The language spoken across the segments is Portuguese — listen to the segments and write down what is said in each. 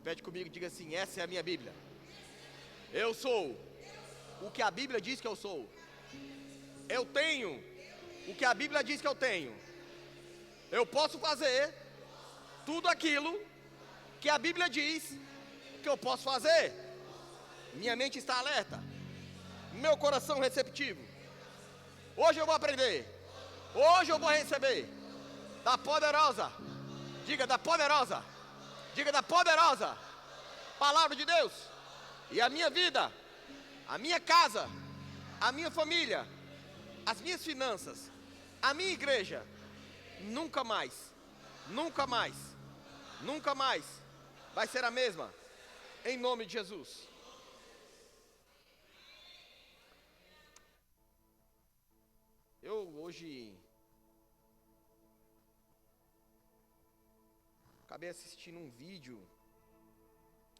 Repete comigo, diga assim: essa é a minha Bíblia. Eu sou o que a Bíblia diz que eu sou. Eu tenho o que a Bíblia diz que eu tenho. Eu posso fazer tudo aquilo que a Bíblia diz que eu posso fazer. Minha mente está alerta, meu coração receptivo. Hoje eu vou aprender. Hoje eu vou receber da poderosa, diga da poderosa, diga da poderosa palavra de Deus. E a minha vida, a minha casa, a minha família, as minhas finanças, a minha igreja, nunca mais, nunca mais, nunca mais vai ser a mesma, em nome de Jesus. Eu hoje acabei assistindo um vídeo,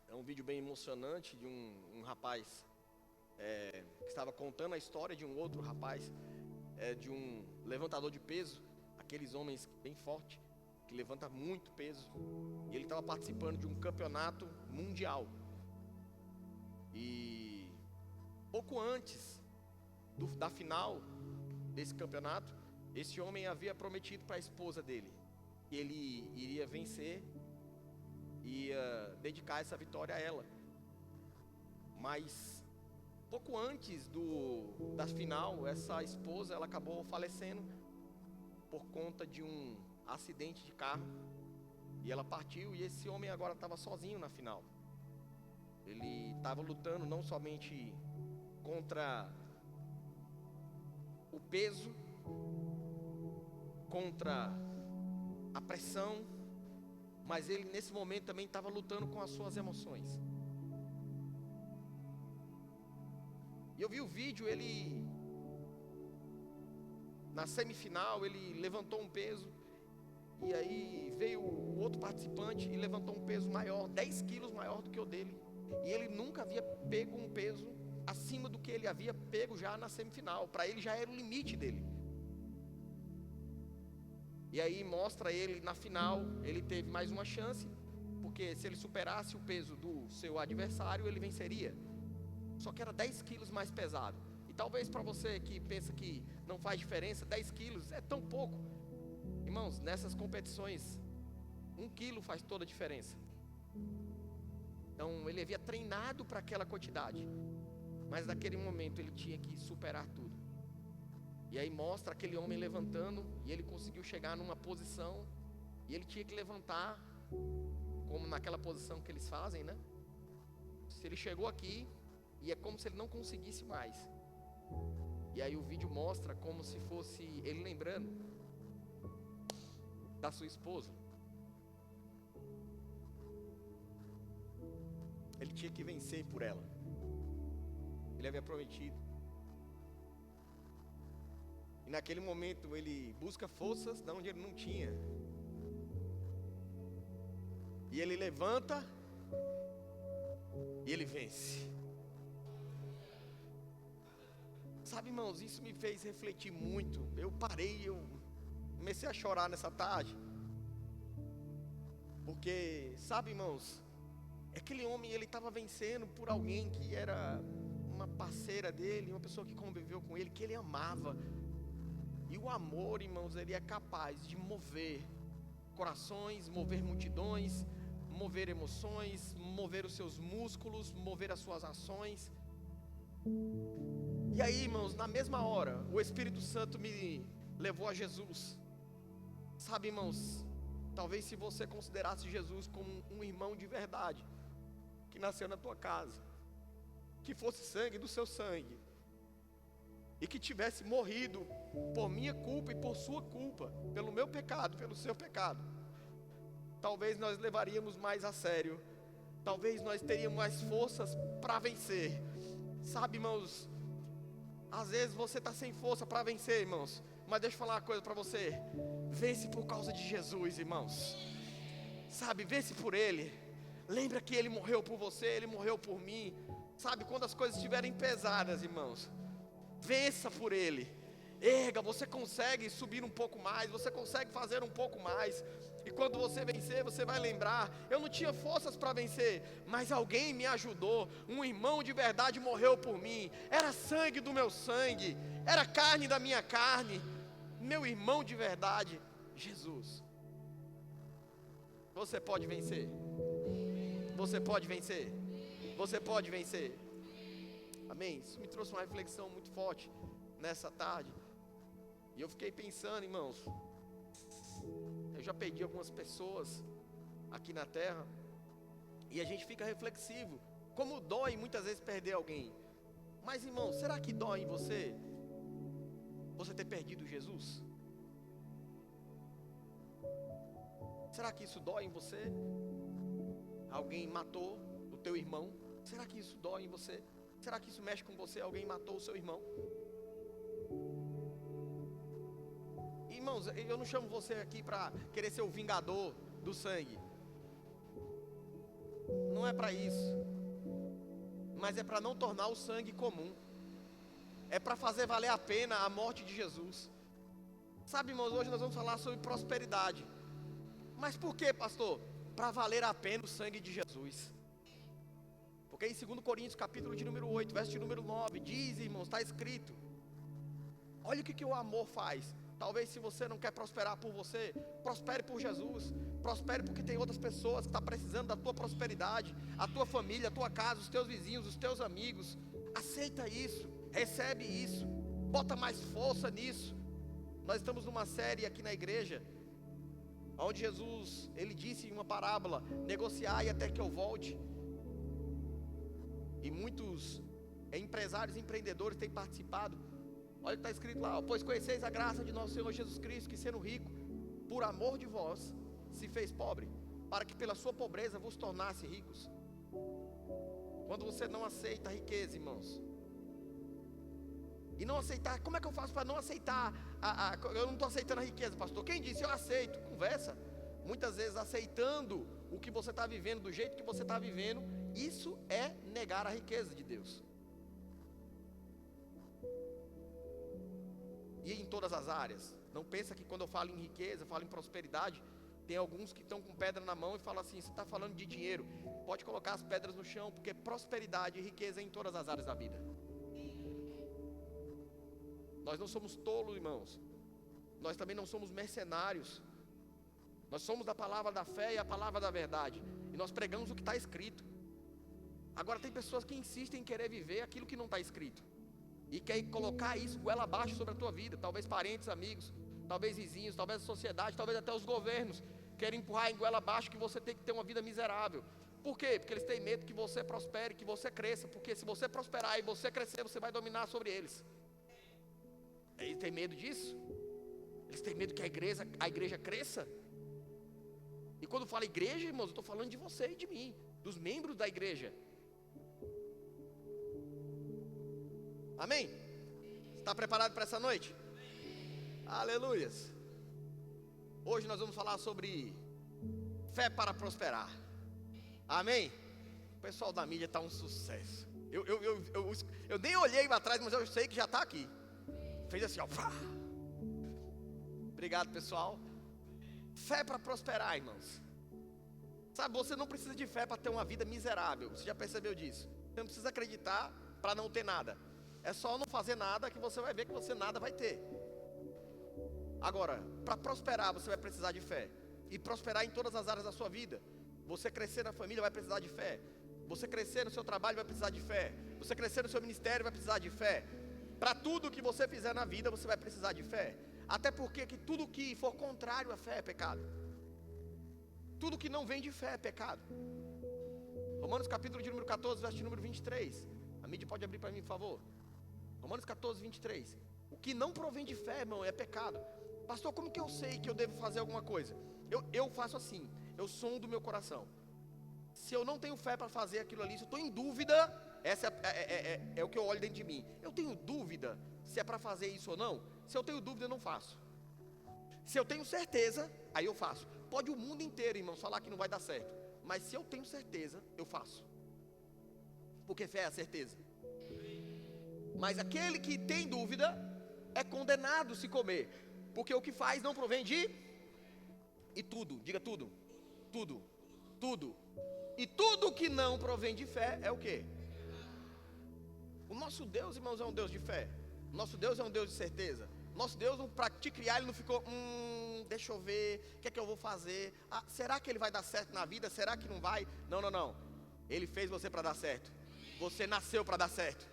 é um vídeo bem emocionante de um rapaz que estava contando a história de um outro rapaz, de um levantador de peso, aqueles homens bem fortes, que levanta muito peso, e ele estava participando de um campeonato mundial. E pouco antes da final desse campeonato, esse homem havia prometido para a esposa dele que ele iria vencer, ia dedicar essa vitória a ela. Mas pouco antes da final, essa esposa ela acabou falecendo por conta de um acidente de carro, e ela partiu, e esse homem agora estava sozinho na final. Ele estava lutando não somente contra o peso, contra a pressão, mas ele nesse momento também estava lutando com as suas emoções. E eu vi o vídeo, ele na semifinal, ele levantou um peso, e aí veio o outro participante e levantou um peso maior, 10 quilos maior do que o dele. E ele nunca havia pego um peso acima do que ele havia pego já na semifinal. Para ele já era o limite dele. E aí mostra ele na final, ele teve mais uma chance, porque se ele superasse o peso do seu adversário, ele venceria. Só que era 10 quilos mais pesado. E talvez para você que pensa que não faz diferença, 10 quilos é tão pouco. Irmãos, nessas competições, 1 quilo faz toda a diferença. Então ele havia treinado para aquela quantidade, mas naquele momento ele tinha que superar tudo. E aí mostra aquele homem levantando, e ele conseguiu chegar numa posição, e ele tinha que levantar, como naquela posição que eles fazem, né? Se ele chegou aqui, e é como se ele não conseguisse mais. E aí o vídeo mostra como se fosse ele lembrando da sua esposa. Ele tinha que vencer por ela. Ele havia prometido. E naquele momento ele busca forças de onde ele não tinha. E ele levanta e ele vence. Sabe, irmãos, isso me fez refletir muito. Eu parei, eu comecei a chorar nessa tarde. Porque, sabe, irmãos, aquele homem, ele estava vencendo por alguém que era uma parceira dele, uma pessoa que conviveu com ele, que ele amava. E o amor, irmãos, ele é capaz de mover corações, mover multidões, mover emoções, mover os seus músculos, mover as suas ações. E aí, irmãos, na mesma hora, o Espírito Santo me levou a Jesus. Sabe, irmãos, talvez se você considerasse Jesus como um irmão de verdade, que nasceu na tua casa, que fosse sangue do seu sangue, e que tivesse morrido por minha culpa e por sua culpa, pelo meu pecado, pelo seu pecado, talvez nós levaríamos mais a sério, talvez nós teríamos mais forças para vencer. Sabe, irmãos, às vezes você está sem força para vencer, irmãos, mas deixa eu falar uma coisa para você: vence por causa de Jesus, irmãos. Sabe, vence por Ele. Lembra que Ele morreu por você, Ele morreu por mim. Sabe, quando as coisas estiverem pesadas, irmãos, vença por Ele. Erga, você consegue subir um pouco mais, você consegue fazer um pouco mais. E quando você vencer, você vai lembrar: eu não tinha forças para vencer, mas alguém me ajudou. Um irmão de verdade morreu por mim. Era sangue do meu sangue, era carne da minha carne. Meu irmão de verdade, Jesus. Você pode vencer. Você pode vencer. Você pode vencer. Amém? Isso me trouxe uma reflexão muito forte nessa tarde. E eu fiquei pensando, irmãos, eu já perdi algumas pessoas aqui na terra, e a gente fica reflexivo, como dói muitas vezes perder alguém. Mas, irmão, será que dói em você ter perdido Jesus? Será que isso dói em você? Alguém matou o teu irmão? Será que isso dói em você? Será que isso mexe com você? Alguém matou o seu irmão? Irmãos, eu não chamo você aqui para querer ser o vingador do sangue. Não é para isso. Mas é para não tornar o sangue comum. É para fazer valer a pena a morte de Jesus. Sabe, irmãos, hoje nós vamos falar sobre prosperidade. Mas por que, pastor? Para valer a pena o sangue de Jesus. Porque em 2 Coríntios, capítulo de número 8, verso de número 9, diz, irmãos, está escrito. Olha o que o amor faz. Talvez se você não quer prosperar por você, prospere por Jesus. Prospere porque tem outras pessoas que estão precisando da tua prosperidade. A tua família, a tua casa, os teus vizinhos, os teus amigos. Aceita isso, recebe isso, bota mais força nisso. Nós estamos numa série aqui na igreja, onde Jesus, ele disse em uma parábola: negociai até que eu volte. E muitos empresários, empreendedores têm participado. Olha o que está escrito lá: pois conheceis a graça de nosso Senhor Jesus Cristo, que sendo rico, por amor de vós, se fez pobre, para que pela sua pobreza vos tornasse ricos. Quando você não aceita a riqueza, irmãos, e não aceitar, como é que eu faço para não aceitar? Eu não estou aceitando a riqueza, pastor. Quem disse? Eu aceito. Conversa. Muitas vezes aceitando o que você está vivendo, do jeito que você está vivendo, isso é negar a riqueza de Deus. E em todas as áreas. Não pensa que quando eu falo em riqueza, eu falo em prosperidade, tem alguns que estão com pedra na mão e falam assim: você está falando de dinheiro. Pode colocar as pedras no chão, porque prosperidade e riqueza é em todas as áreas da vida. Nós não somos tolos, irmãos. Nós também não somos mercenários. Nós somos da palavra da fé e a palavra da verdade. E nós pregamos o que está escrito. Agora tem pessoas que insistem em querer viver aquilo que não está escrito. E querem colocar isso goela abaixo sobre a tua vida. Talvez parentes, amigos, talvez vizinhos, talvez a sociedade, talvez até os governos querem empurrar em goela abaixo que você tem que ter uma vida miserável. Por quê? Porque eles têm medo que você prospere, que você cresça. Porque se você prosperar e você crescer, você vai dominar sobre eles. Eles têm medo disso. Eles têm medo que a igreja cresça. E quando eu falo igreja, irmãos, eu estou falando de você e de mim, dos membros da igreja. Amém? Está preparado para essa noite? Aleluias. Hoje nós vamos falar sobre fé para prosperar. Amém? O pessoal da mídia está um sucesso. Eu nem olhei para trás, mas eu sei que já está aqui. Fez assim, ó. Obrigado, pessoal. Fé para prosperar, irmãos. Sabe, você não precisa de fé para ter uma vida miserável. Você já percebeu disso? Você não precisa acreditar para não ter nada. É só não fazer nada que você vai ver que você nada vai ter. Agora, para prosperar você vai precisar de fé. E prosperar em todas as áreas da sua vida. Você crescer na família vai precisar de fé. Você crescer no seu trabalho vai precisar de fé. Você crescer no seu ministério vai precisar de fé. Para tudo que você fizer na vida você vai precisar de fé. Até porque que tudo que for contrário à fé é pecado. Tudo que não vem de fé é pecado. Romanos capítulo de número 14, verso de número 23. A mídia pode abrir para mim, por favor. Romanos 14, 23. O que não provém de fé, irmão, é pecado. Pastor, como que eu sei que eu devo fazer alguma coisa? Eu faço assim, eu sondo meu coração. Se eu não tenho fé para fazer aquilo ali, se eu estou em dúvida, essa é o que eu olho dentro de mim. Eu tenho dúvida se é para fazer isso ou não. Se eu tenho dúvida, eu não faço. Se eu tenho certeza, aí eu faço. Pode o mundo inteiro, irmãos, falar que não vai dar certo. Mas se eu tenho certeza, eu faço. Porque fé é a certeza. Mas aquele que tem dúvida é condenado se comer. Porque o que faz não provém de E tudo, diga tudo. Tudo. Tudo. E tudo que não provém de fé é o quê? O nosso Deus, irmãos, é um Deus de fé. Nosso Deus é um Deus de certeza. Nosso Deus, para te criar, Ele não ficou, deixa eu ver, o que é que eu vou fazer? Será que Ele vai dar certo na vida? Será que não vai? Não, não, não. Ele fez você para dar certo. Você nasceu para dar certo.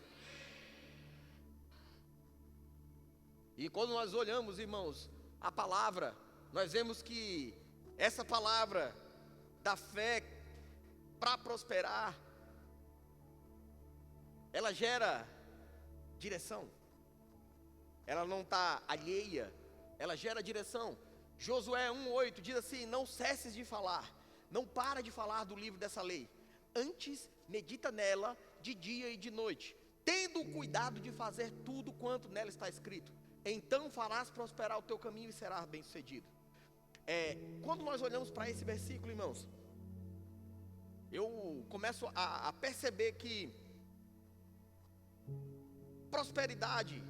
E quando nós olhamos, irmãos, a palavra, nós vemos que essa palavra da fé para prosperar, ela gera direção. Ela não está alheia, ela gera direção. Josué 1:8 diz assim: não cesses de falar, não para de falar do livro dessa lei. Antes medita nela de dia e de noite, tendo cuidado de fazer tudo quanto nela está escrito. Então farás prosperar o teu caminho e serás bem sucedido. Quando nós olhamos para esse versículo, irmãos, eu começo a perceber que prosperidade,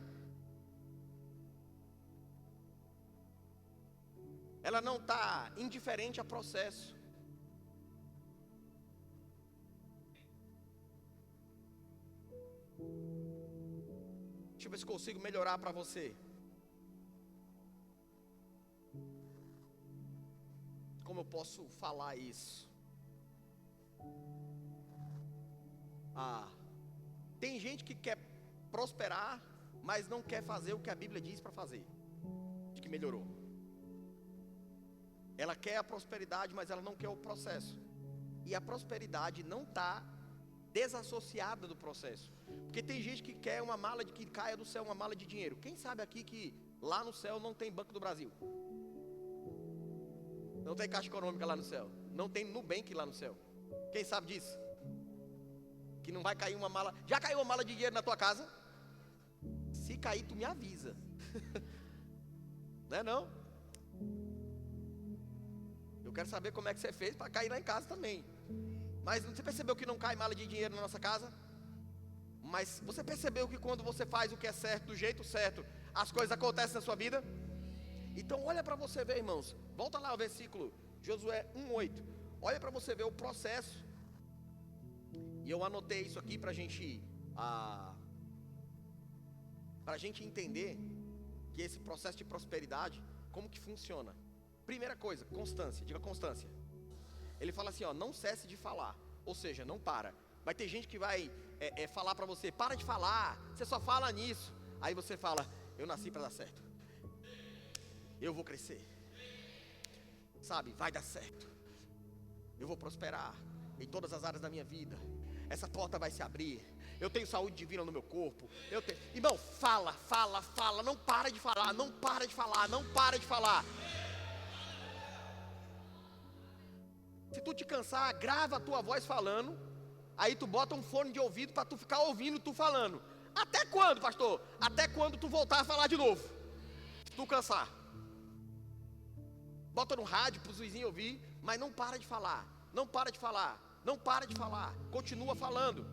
ela não está indiferente a processo. Deixa eu ver se consigo melhorar para você. Como eu posso falar isso? Tem gente que quer prosperar, mas não quer fazer o que a Bíblia diz para fazer. Acho que melhorou. Ela quer a prosperidade, mas ela não quer o processo. E a prosperidade não está desassociada do processo. Porque tem gente que quer uma mala que caia do céu, uma mala de dinheiro. Quem sabe aqui que lá no céu não tem Banco do Brasil? Não tem Caixa Econômica lá no céu. Não tem Nubank lá no céu. Quem sabe disso? Que não vai cair uma mala. Já caiu uma mala de dinheiro na tua casa? Se cair, tu me avisa. Não é não? Eu quero saber como é que você fez para cair lá em casa também. Mas você percebeu que não cai mala de dinheiro na nossa casa? Mas você percebeu que quando você faz o que é certo, do jeito certo, as coisas acontecem na sua vida? Então olha para você ver, irmãos. Volta lá ao versículo Josué 1:8. Olha para você ver o processo. E eu anotei isso aqui para a gente entender que esse processo de prosperidade, como que funciona. Primeira coisa, constância. Diga constância. Ele fala assim, não cesse de falar. Ou seja, não para. Vai ter gente que vai falar para você, para de falar, você só fala nisso. Aí você fala, eu nasci para dar certo. Eu vou crescer. Sabe, vai dar certo. Eu vou prosperar em todas as áreas da minha vida. Essa porta vai se abrir. Eu tenho saúde divina no meu corpo. Irmão, fala. Não para de falar, não para de falar, não para de falar. Se tu te cansar, grava a tua voz falando. Aí tu bota um fone de ouvido para tu ficar ouvindo tu falando. Até quando, pastor? Até quando tu voltar a falar de novo. Se tu cansar. Bota no rádio para os vizinhos ouvir. Mas não para de falar. Não para de falar. Não para de falar. Continua falando.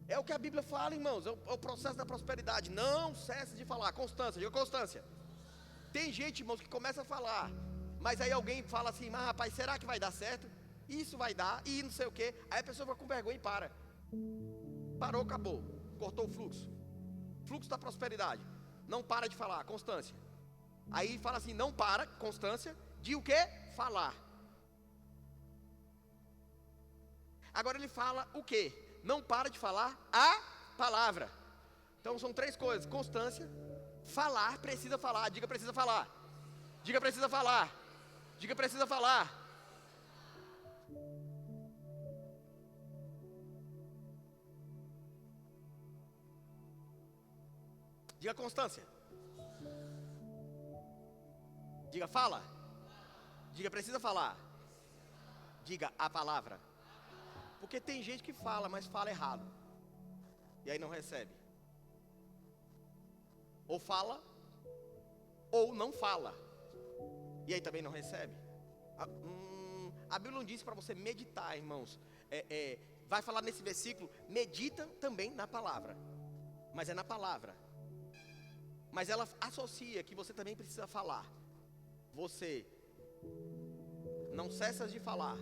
É o que a Bíblia fala, irmãos. É o processo da prosperidade. Não cesse de falar. Constância. Diga constância. Tem gente, irmãos, que começa a falar. Mas aí alguém fala assim, mas rapaz, será que vai dar certo? Isso vai dar, e não sei o que. Aí a pessoa vai com vergonha e para. Parou, acabou. Cortou o fluxo. Fluxo da prosperidade. Não para de falar, constância. Aí fala assim, não para, constância, de o que? Falar. Agora ele fala o que? Não para de falar a palavra. Então são três coisas, constância, falar, precisa falar, diga precisa falar. Diga precisa falar. Diga precisa falar. Diga constância. Diga fala. Diga precisa falar. Diga a palavra. Porque tem gente que fala, mas fala errado. E aí não recebe. Ou fala, ou não fala. E aí também não recebe. A Bíblia não diz para você meditar, irmãos. Vai falar nesse versículo, medita também na palavra. Mas é na palavra. Mas ela associa que você também precisa falar. Você Não cessas de falar.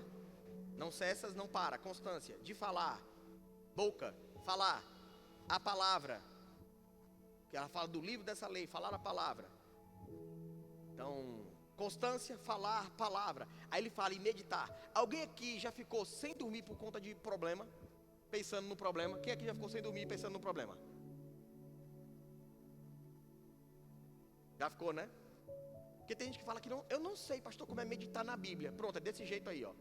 Não cessas, não para. Constância de falar. Boca, falar. A palavra. Que ela fala do livro dessa lei, falar a palavra. Então, constância, falar, palavra. Aí ele fala em meditar. Alguém aqui já ficou sem dormir por conta de problema? Pensando no problema. Quem aqui já ficou sem dormir pensando no problema? Já ficou, né? Porque tem gente que fala que não, eu não sei, pastor, como é meditar na Bíblia. Pronto, é desse jeito aí, ó.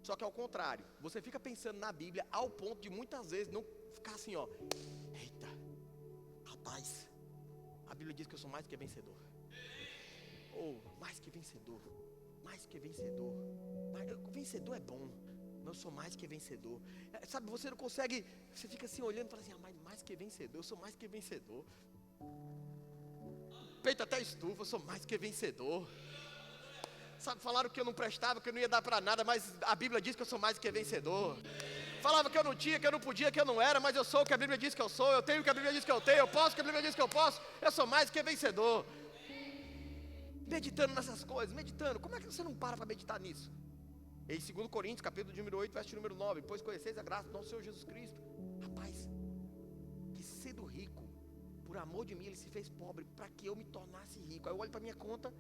Só que ao contrário, você fica pensando na Bíblia ao ponto de muitas vezes não ficar assim, ó. Eita, rapaz, a Bíblia diz que eu sou mais que vencedor. Ou, mais que vencedor. Mais que vencedor. Vencedor é bom. Mas eu sou mais que vencedor. Sabe, você não consegue. Você fica assim olhando e fala assim, mas mais que vencedor, eu sou mais que vencedor. Peito até estufa, eu sou mais que vencedor. Sabe, falaram que eu não prestava, que eu não ia dar para nada, mas a Bíblia diz que eu sou mais que vencedor. Falava que eu não tinha, que eu não podia, que eu não era, mas eu sou o que a Bíblia diz que eu sou. Eu tenho o que a Bíblia diz que eu tenho, eu posso o que a Bíblia diz que eu posso. Eu sou mais que vencedor. Meditando nessas coisas, meditando. Como é que você não para meditar nisso? Em 2 Coríntios, capítulo número 8, verso número 9. Pois conheceis a graça do nosso Senhor Jesus Cristo. Rapaz, que sendo rico, por amor de mim, ele se fez pobre, para que eu me tornasse rico. Aí eu olho para minha conta,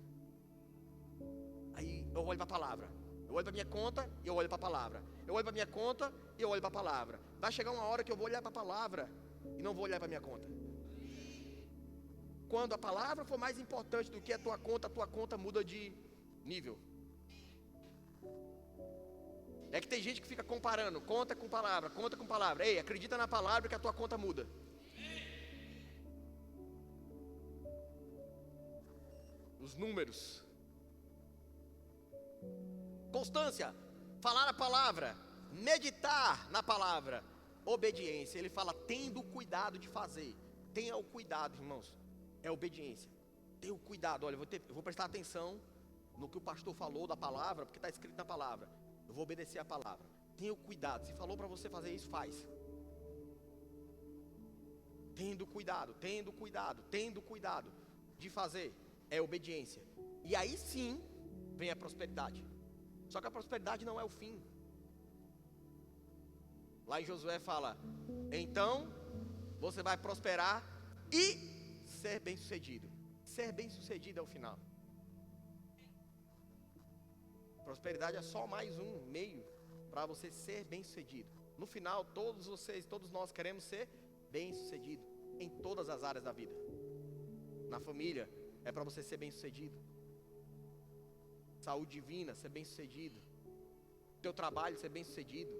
aí eu olho para a palavra. Eu olho para minha conta e eu olho para a palavra. Eu olho para minha conta e eu olho para a palavra. Vai chegar uma hora que eu vou olhar para a palavra e não vou olhar para minha conta. Quando a palavra for mais importante do que a tua conta muda de nível. É que tem gente que fica comparando conta com palavra. Ei, acredita na palavra que a tua conta muda. Os números. Constância, falar a palavra, meditar na palavra, obediência. Ele fala, tendo cuidado de fazer. Tenha o cuidado, irmãos. É obediência. Tenha o cuidado. Olha, eu vou prestar atenção no que o pastor falou da palavra, porque está escrito na palavra. Eu vou obedecer a palavra. Tenha o cuidado. Se falou para você fazer isso, faz. Tendo cuidado de fazer. É obediência. E aí sim vem a prosperidade. Só que a prosperidade não é o fim. Lá em Josué fala, então você vai prosperar e ser bem sucedido. Ser bem sucedido é o final. Prosperidade é só mais um meio para você ser bem sucedido. No final, todos nós queremos ser bem sucedido em todas as áreas da vida. Na família, é para você ser bem sucedido. Saúde divina, ser bem sucedido. Teu trabalho, ser bem sucedido.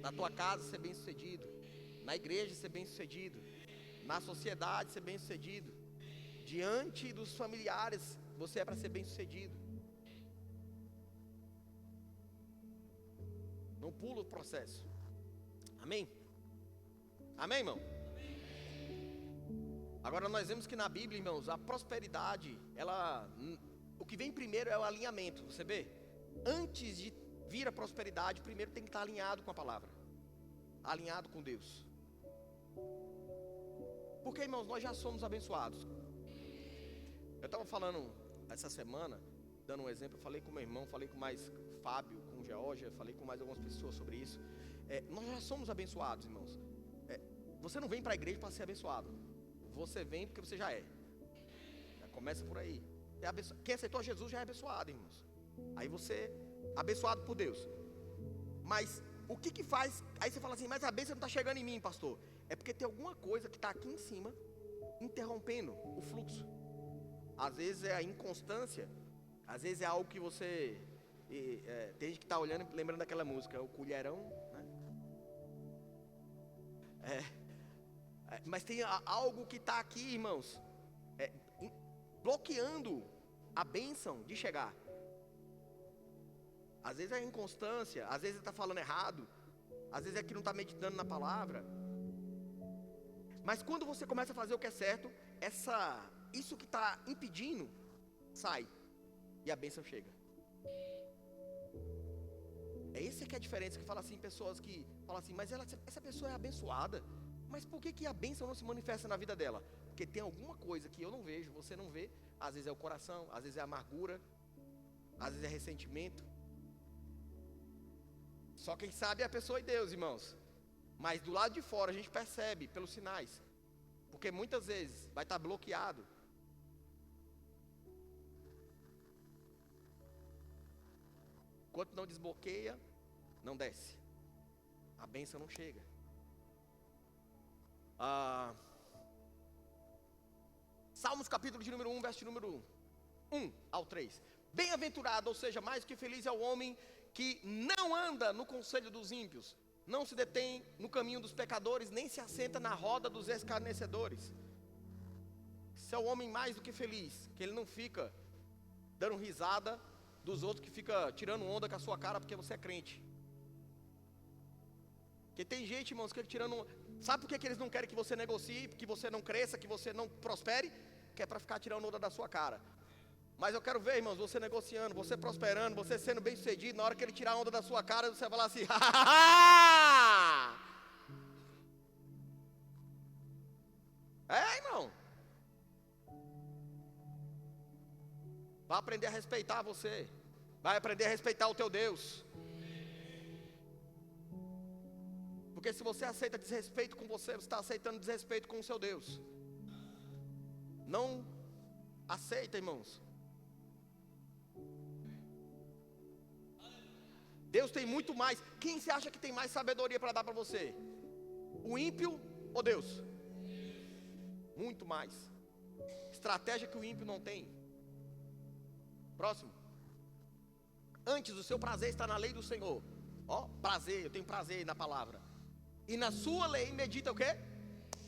Na tua casa, ser bem sucedido. Na igreja, ser bem sucedido. Na sociedade, ser bem sucedido. Diante dos familiares, você é para ser bem sucedido. Não pula o processo. Amém? Amém, irmão? Agora nós vemos que na Bíblia, irmãos, a prosperidade, o que vem primeiro é o alinhamento. Você vê? Antes de vir a prosperidade, primeiro tem que estar alinhado com a palavra. Alinhado com Deus. Porque, irmãos, nós já somos abençoados. Eu estava falando essa semana, dando um exemplo, eu falei com meu irmão, falei com mais Fábio, com Georgia, falei com mais algumas pessoas sobre isso. Nós já somos abençoados, irmãos. Você não vem para a igreja para ser abençoado. Você vem porque você já é. Já começa por aí. Quem aceitou Jesus já é abençoado, irmãos. Aí você é abençoado por Deus. Mas o que faz? Aí você fala assim, mas a bênção não está chegando em mim, pastor. É porque tem alguma coisa que está aqui em cima, interrompendo o fluxo. Às vezes é a inconstância. Às vezes é algo que você... tem gente que está olhando e lembrando daquela música, o colherão, né? Mas tem algo que está aqui, irmãos, bloqueando a bênção de chegar. Às vezes é inconstância, às vezes está falando errado, às vezes é que não está meditando na palavra. Mas quando você começa a fazer o que é certo, isso que está impedindo, sai. E a bênção chega. Essa que é a diferença, que fala assim, pessoas que falam assim, mas essa pessoa é abençoada. Mas por que a bênção não se manifesta na vida dela? Porque tem alguma coisa que eu não vejo, você não vê. Às vezes é o coração, às vezes é a amargura, às vezes é ressentimento. Só quem sabe é a pessoa e Deus, irmãos. Mas do lado de fora a gente percebe pelos sinais. Porque muitas vezes vai estar bloqueado. Enquanto não desbloqueia, não desce. A bênção não chega. Salmos capítulo de número 1, verso de número 1 ao 3. Bem-aventurado, ou seja, mais que feliz é o homem que não anda no conselho dos ímpios, não se detém no caminho dos pecadores, nem se assenta na roda dos escarnecedores. Esse é o homem mais do que feliz, que ele não fica dando risada dos outros, que fica tirando onda com a sua cara porque você é crente. Porque tem gente, irmãos, que tirando... Sabe por que eles não querem que você negocie, que você não cresça, que você não prospere? Que é para ficar tirando onda da sua cara. Mas eu quero ver, irmãos, você negociando, você prosperando, você sendo bem sucedido. Na hora que ele tirar a onda da sua cara, você vai falar assim: irmão. Vai aprender a respeitar você. Vai aprender a respeitar o teu Deus. Porque se você aceita desrespeito com você está aceitando desrespeito com o seu Deus. Não aceita, irmãos. Deus tem muito mais. Quem você acha que tem mais sabedoria para dar para você? O ímpio ou Deus? Muito mais. Estratégia que o ímpio não tem. Próximo. Antes, o seu prazer está na lei do Senhor. Ó, prazer, eu tenho prazer na palavra. E na sua lei medita o quê?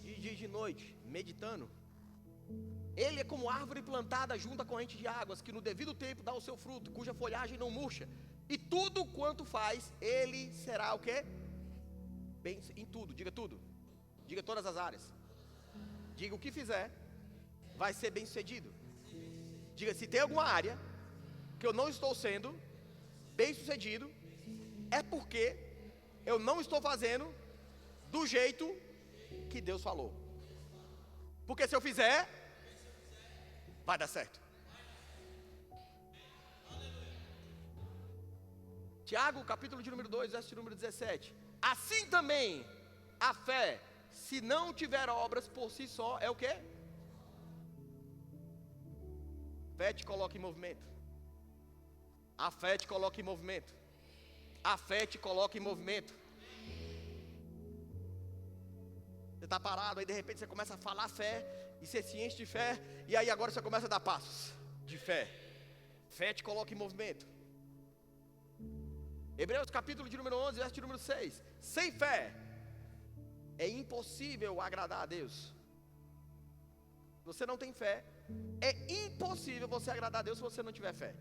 De dia e de noite, meditando. Ele é como árvore plantada junto à corrente de águas, que no devido tempo dá o seu fruto, cuja folhagem não murcha. E tudo quanto faz, ele será o quê? Bem em tudo, diga tudo. Diga todas as áreas. Diga o que fizer, vai ser bem sucedido. Diga, se tem alguma área que eu não estou sendo bem sucedido, é porque eu não estou fazendo do jeito que Deus falou. Porque se eu fizer, vai dar certo. Tiago, capítulo de número 2, verso de número 17. Assim também, a fé, se não tiver obras por si só, é o quê? Fé te coloca em movimento. A fé te coloca em movimento. A fé te coloca em movimento. Você está parado, aí de repente você começa a falar fé, e você se enche de fé, e aí agora você começa a dar passos de fé. Fé te coloca em movimento. Hebreus capítulo de número 11, verso de número 6. Sem fé é impossível agradar a Deus. Se você não tem fé, é impossível você agradar a Deus se você não tiver fé.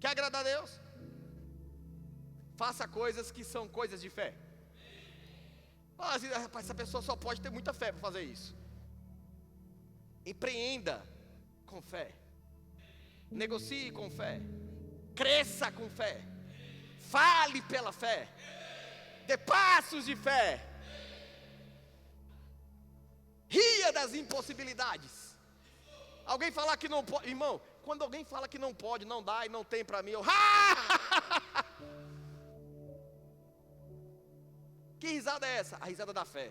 Quer agradar a Deus? Faça coisas que são coisas de fé. Assim, rapaz, essa pessoa só pode ter muita fé para fazer isso. Empreenda com fé. Negocie com fé. Cresça com fé. Fale pela fé. Dê passos de fé. Ria das impossibilidades. Alguém falar que não pode, irmão, quando alguém fala que não pode, não dá e não tem para mim, eu Que risada é essa? A risada da fé.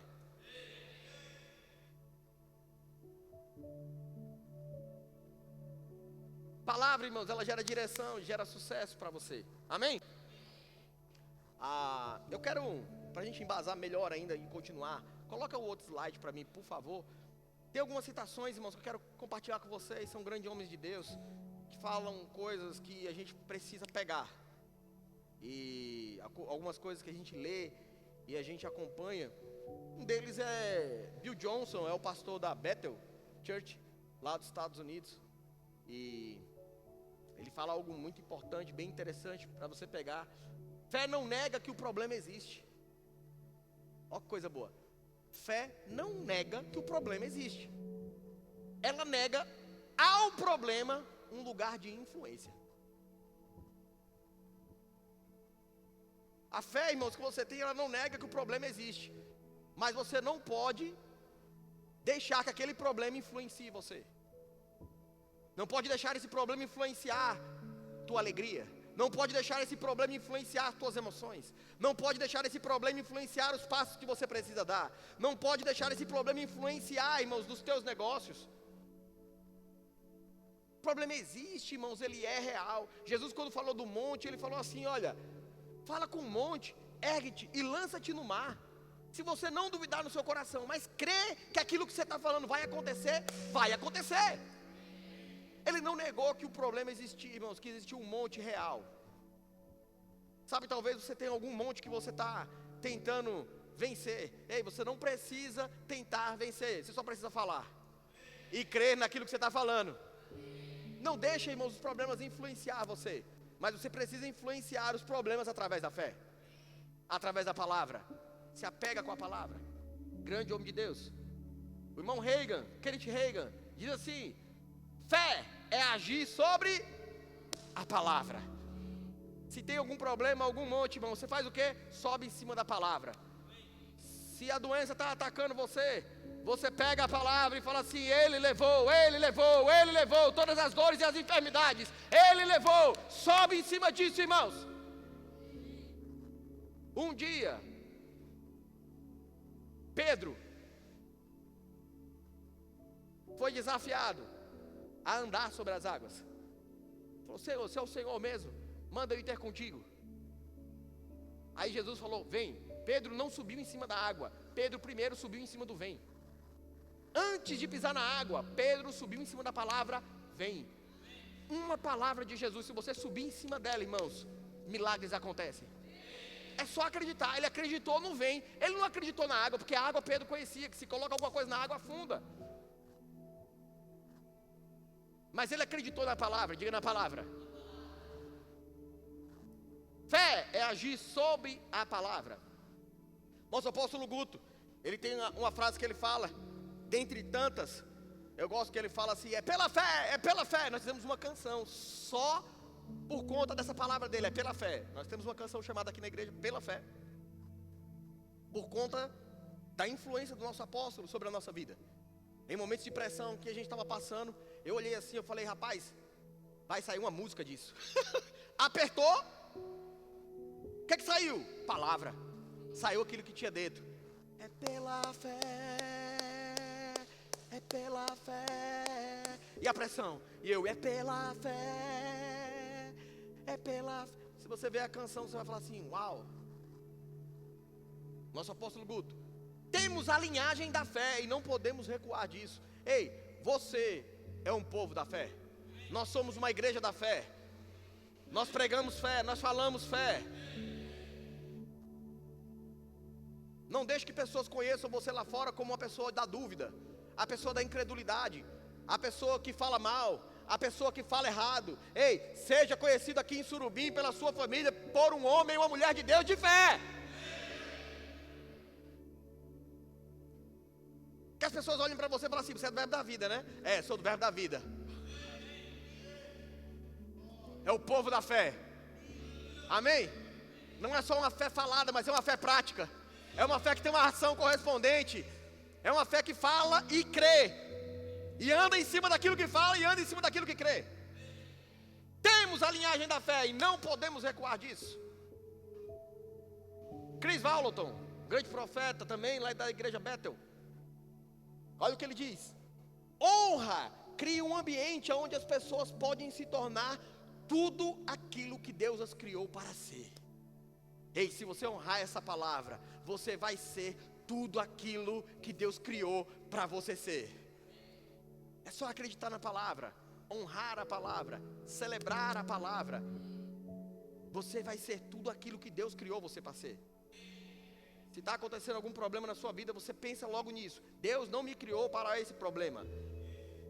Palavra, irmãos, ela gera direção, gera sucesso para você. Amém? Eu quero, para a gente embasar melhor ainda e continuar, coloca o outro slide para mim, por favor. Tem algumas citações, irmãos, que eu quero compartilhar com vocês. São grandes homens de Deus que falam coisas que a gente precisa pegar. E algumas coisas que a gente lê e a gente acompanha. Um deles é Bill Johnson, é o pastor da Bethel Church, lá dos Estados Unidos. E ele fala algo muito importante, bem interessante para você pegar. Fé não nega que o problema existe. Ó que coisa boa. Fé não nega que o problema existe. Ela nega ao problema um lugar de influência. A fé, irmãos, que você tem, ela não nega que o problema existe. Mas você não pode deixar que aquele problema influencie você. Não pode deixar esse problema influenciar tua alegria. Não pode deixar esse problema influenciar as tuas emoções. Não pode deixar esse problema influenciar os passos que você precisa dar. Não pode deixar esse problema influenciar, irmãos, dos teus negócios. O problema existe, irmãos, ele é real. Jesus, quando falou do monte, ele falou assim: olha, fala com o monte, ergue-te e lança-te no mar. Se você não duvidar no seu coração, mas crê que aquilo que você está falando vai acontecer, vai acontecer. Ele não negou que o problema existia, irmãos, que existia um monte real. Sabe, talvez você tenha algum monte que você está tentando vencer. Ei, você não precisa tentar vencer, você só precisa falar e crer naquilo que você está falando. Não deixe, irmãos, os problemas influenciar você, mas você precisa influenciar os problemas através da fé, através da palavra. Se apega com a palavra. Grande homem de Deus, o irmão Reagan, Kenneth Reagan, diz assim: fé é agir sobre a palavra. Se tem algum problema, algum monte, irmão, você faz o quê? Sobe em cima da palavra. Se a doença está atacando você, você pega a palavra e fala assim: Ele levou, Ele levou, Ele levou todas as dores e as enfermidades, Ele levou. Sobe em cima disso, irmãos. Um dia, Pedro foi desafiado a andar sobre as águas. Falou: Senhor, você é o Senhor mesmo, manda eu ir ter contigo. Aí Jesus falou: vem. Pedro não subiu em cima da água, Pedro primeiro subiu em cima do vem. Antes de pisar na água, Pedro subiu em cima da palavra vem. Uma palavra de Jesus, se você subir em cima dela, irmãos, milagres acontecem. É só acreditar. Ele acreditou no vem. Ele não acreditou na água, porque a água Pedro conhecia, que se coloca alguma coisa na água afunda. Mas ele acreditou na palavra. Diga na palavra. Fé é agir sobre a palavra. Nosso apóstolo Guto, ele tem uma frase que ele fala, dentre tantas, eu gosto que ele fala assim: é pela fé, é pela fé. Nós fizemos uma canção só por conta dessa palavra dele, é pela fé. Nós temos uma canção chamada aqui na igreja Pela Fé, por conta da influência do nosso apóstolo sobre a nossa vida. Em momentos de pressão que a gente estava passando, eu olhei assim, eu falei: rapaz, vai sair uma música disso. Apertou, o que saiu? Palavra. Saiu aquilo que tinha dentro. É pela fé, é pela fé. E a pressão? E eu: é pela fé, é pela fé. Se você ver a canção, você vai falar assim: uau. Nosso apóstolo Guto: temos a linhagem da fé e não podemos recuar disso. Ei, você é um povo da fé. Nós somos uma igreja da fé. Nós pregamos fé, nós falamos fé. Não deixe que pessoas conheçam você lá fora como uma pessoa da dúvida, a pessoa da incredulidade, a pessoa que fala mal, a pessoa que fala errado. Ei, seja conhecido aqui em Surubim pela sua família por um homem e uma mulher de Deus de fé. Que as pessoas olhem para você e falem assim: você é do verbo da vida, né? É, sou do verbo da vida. É o povo da fé. Amém? Não é só uma fé falada, mas é uma fé prática. É uma fé que tem uma ação correspondente. É uma fé que fala e crê, e anda em cima daquilo que fala e anda em cima daquilo que crê. Temos a linhagem da fé e não podemos recuar disso. Chris Vallotton, grande profeta também lá da igreja Bethel, olha o que ele diz: honra cria um ambiente onde as pessoas podem se tornar tudo aquilo que Deus as criou para ser. Ei, se você honrar essa palavra, você vai ser tudo aquilo que Deus criou para você ser. É só acreditar na palavra, honrar a palavra, celebrar a palavra. Você vai ser tudo aquilo que Deus criou você para ser. Se está acontecendo algum problema na sua vida, você pensa logo nisso: Deus não me criou para esse problema,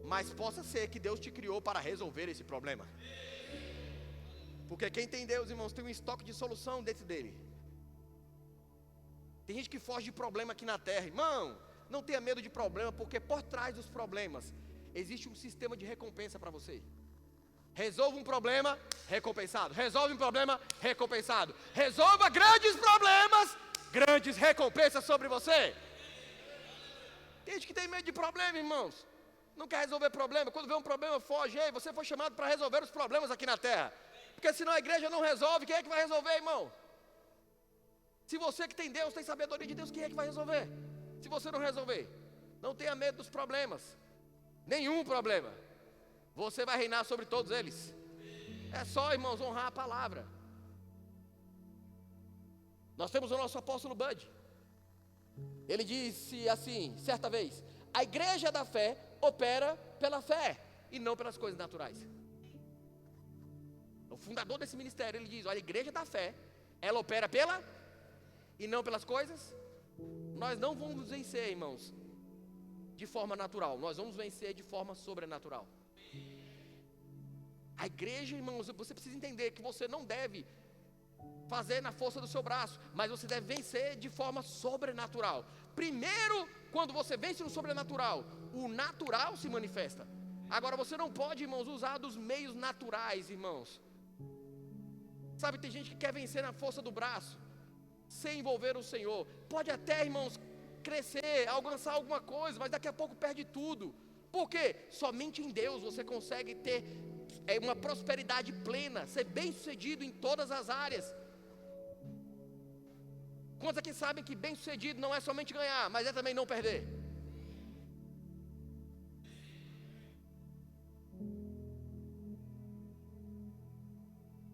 mas possa ser que Deus te criou para resolver esse problema. Porque quem tem Deus, irmãos, tem um estoque de solução dentro dele. Tem gente que foge de problema aqui na terra. Irmão, não tenha medo de problema, porque por trás dos problemas existe um sistema de recompensa para você. Resolva um problema, recompensado. Resolve um problema, recompensado. Resolva grandes problemas, grandes recompensas sobre você. Tem gente que tem medo de problema, irmãos. Não quer resolver problema. Quando vê um problema, foge. Ei, você foi chamado para resolver os problemas aqui na terra. Porque senão a igreja não resolve, quem é que vai resolver, irmão? Se você que tem Deus, tem sabedoria de Deus, quem é que vai resolver? Se você não resolver, não tenha medo dos problemas, nenhum problema. Você vai reinar sobre todos eles. É só, irmãos, honrar a palavra. Nós temos o nosso apóstolo Bud. Ele disse assim, certa vez: a igreja da fé opera pela fé e não pelas coisas naturais. O fundador desse ministério, ele diz: olha, a igreja da fé, ela opera pela e não pelas coisas. Nós não vamos vencer, irmãos, de forma natural. Nós vamos vencer de forma sobrenatural. A igreja, irmãos, você precisa entender que você não deve fazer na força do seu braço, mas você deve vencer de forma sobrenatural. Primeiro, quando você vence no sobrenatural, o natural se manifesta. Agora você não pode, irmãos, usar dos meios naturais, irmãos. Sabe, tem gente que quer vencer na força do braço, sem envolver o Senhor. Pode até, irmãos, crescer, alcançar alguma coisa, mas daqui a pouco perde tudo. Por quê? Somente em Deus você consegue ter uma prosperidade plena, ser bem sucedido em todas as áreas. Quantos aqui sabem que bem sucedido não é somente ganhar, mas é também não perder?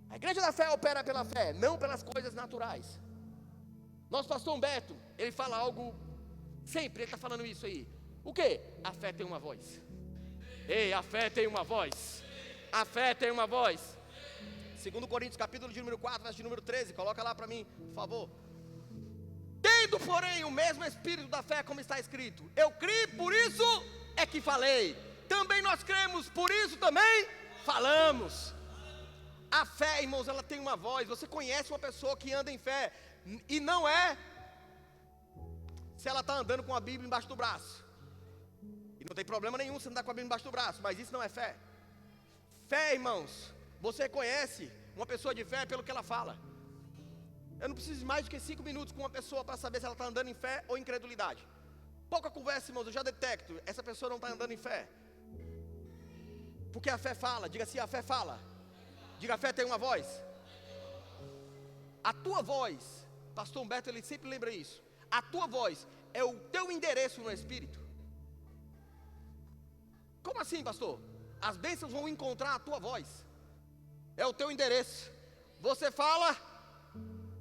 A igreja da fé opera pela fé, não pelas coisas naturais. Nosso pastor Humberto, ele fala algo, sempre ele está falando isso aí. O quê? A fé tem uma voz. Ei, a fé tem uma voz. A fé tem uma voz. 2 Coríntios capítulo de número 4, verso de número 13, coloca lá para mim, por favor. Tendo, porém, o mesmo espírito da fé, como está escrito: eu criei, por isso é que falei. Também nós cremos, por isso também falamos. A fé, irmãos, ela tem uma voz. Você conhece uma pessoa que anda em fé, e não é se ela está andando com a Bíblia embaixo do braço. E não tem problema nenhum se andar com a Bíblia embaixo do braço, mas isso não é fé. Fé, irmãos, você conhece uma pessoa de fé pelo que ela fala. Eu não preciso de mais do que 5 minutos com uma pessoa para saber se ela está andando em fé ou incredulidade. Pouca conversa, irmãos, eu já detecto, essa pessoa não está andando em fé. Porque a fé fala, diga assim, a fé fala. Diga, a fé tem uma voz. A tua voz, pastor Humberto, ele sempre lembra isso. A tua voz é o teu endereço no Espírito. Como assim, pastor? As bênçãos vão encontrar a tua voz. É o teu endereço. Você fala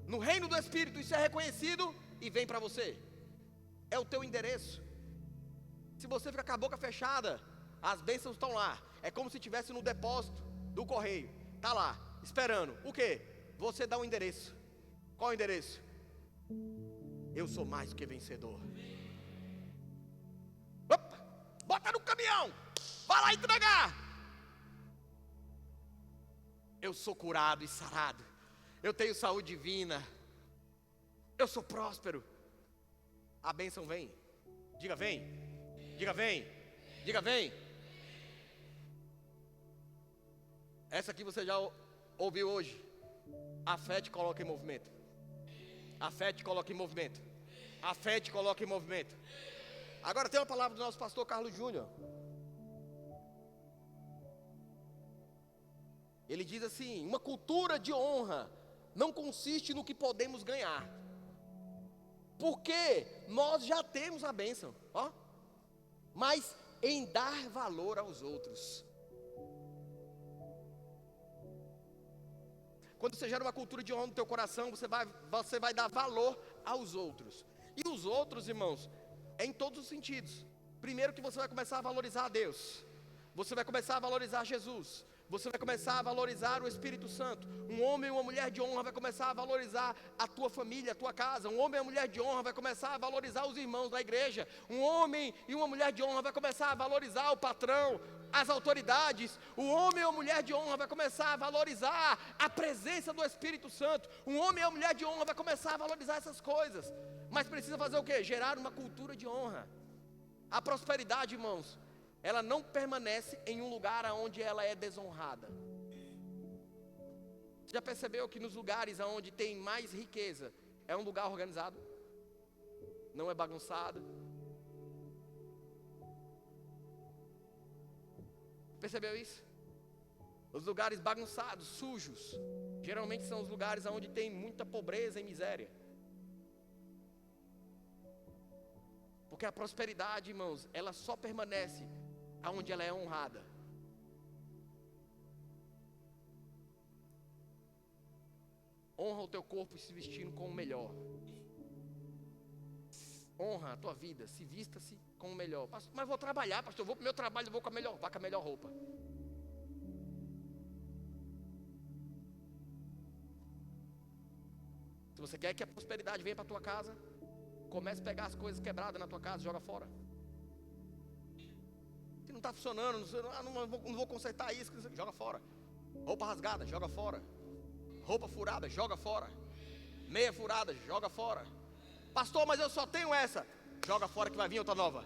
no reino do Espírito, isso é reconhecido e vem para você. É o teu endereço. Se você ficar com a boca fechada, as bênçãos estão lá. É como se estivesse no depósito do correio. Está lá, esperando. O quê? Você dá um endereço. Qual o endereço? Eu sou mais do que vencedor. Opa, bota no caminhão. Vai lá entregar. Eu sou curado e sarado. Eu tenho saúde divina. Eu sou próspero. A bênção vem. Diga vem. Diga vem. Diga vem. Essa aqui você já ouviu hoje. A fé te coloca em movimento. A fé te coloca em movimento. A fé te coloca em movimento. Agora tem uma palavra do nosso pastor Carlos Júnior. Ele diz assim: uma cultura de honra não consiste no que podemos ganhar, porque nós já temos a bênção, ó, mas em dar valor aos outros. Quando você gera uma cultura de honra no teu coração, você vai dar valor aos outros. E os outros, irmãos, é em todos os sentidos. Primeiro que você vai começar a valorizar a Deus. Você vai começar a valorizar Jesus. Você vai começar a valorizar o Espírito Santo. Um homem e uma mulher de honra vai começar a valorizar a tua família, a tua casa. Um homem e uma mulher de honra vai começar a valorizar os irmãos da igreja. Um homem e uma mulher de honra vai começar a valorizar o patrão, as autoridades. O homem e uma mulher de honra vai começar a valorizar a presença do Espírito Santo. Um homem e uma mulher de honra vai começar a valorizar essas coisas. Mas precisa fazer o quê? Gerar uma cultura de honra. A prosperidade, irmãos, ela não permanece em um lugar onde ela é desonrada. Você já percebeu que nos lugares onde tem mais riqueza, é um lugar organizado? Não é bagunçado? Percebeu isso? Os lugares bagunçados, sujos, geralmente são os lugares onde tem muita pobreza e miséria. Porque a prosperidade, irmãos, ela só permanece aonde ela é honrada. Honra o teu corpo se vestindo com o melhor. Honra a tua vida, se vista-se com o melhor. Pastor, mas vou trabalhar, pastor, eu vou para o meu trabalho, eu vou com a melhor roupa. Se você quer que a prosperidade venha para a tua casa, comece a pegar as coisas quebradas na tua casa e joga fora. Se não está funcionando, não vou consertar isso, joga fora. Roupa rasgada, joga fora. Roupa furada, joga fora. Meia furada, joga fora. Pastor, mas eu só tenho essa. Joga fora que vai vir outra nova.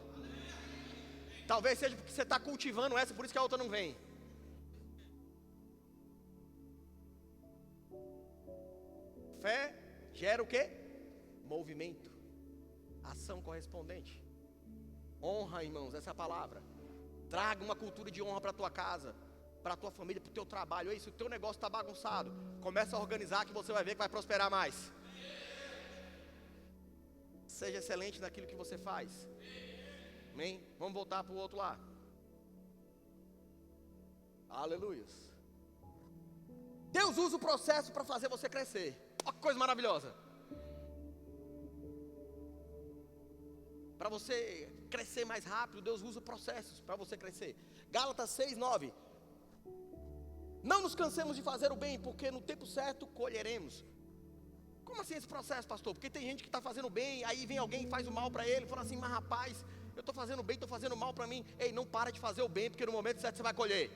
Talvez seja porque você está cultivando essa, por isso que a outra não vem. Fé gera o quê? Movimento. Ação correspondente. Honra, irmãos, essa é a palavra. Traga uma cultura de honra para a tua casa, para a tua família, para o teu trabalho. Ei, se o teu negócio está bagunçado, começa a organizar que você vai ver que vai prosperar mais. Seja excelente naquilo que você faz. Amém? Vamos voltar para o outro lá. Aleluia. Deus usa o processo para fazer você crescer. Olha que coisa maravilhosa. Para você crescer mais rápido, Deus usa processos para você crescer. Gálatas 6:9. Não nos cansemos de fazer o bem, porque no tempo certo colheremos. Como assim esse processo, pastor? Porque tem gente que está fazendo bem, aí vem alguém e faz o mal para ele, fala assim, mas rapaz, eu estou fazendo bem, estou fazendo mal para mim. Ei, não para de fazer o bem, porque no momento certo você vai colher.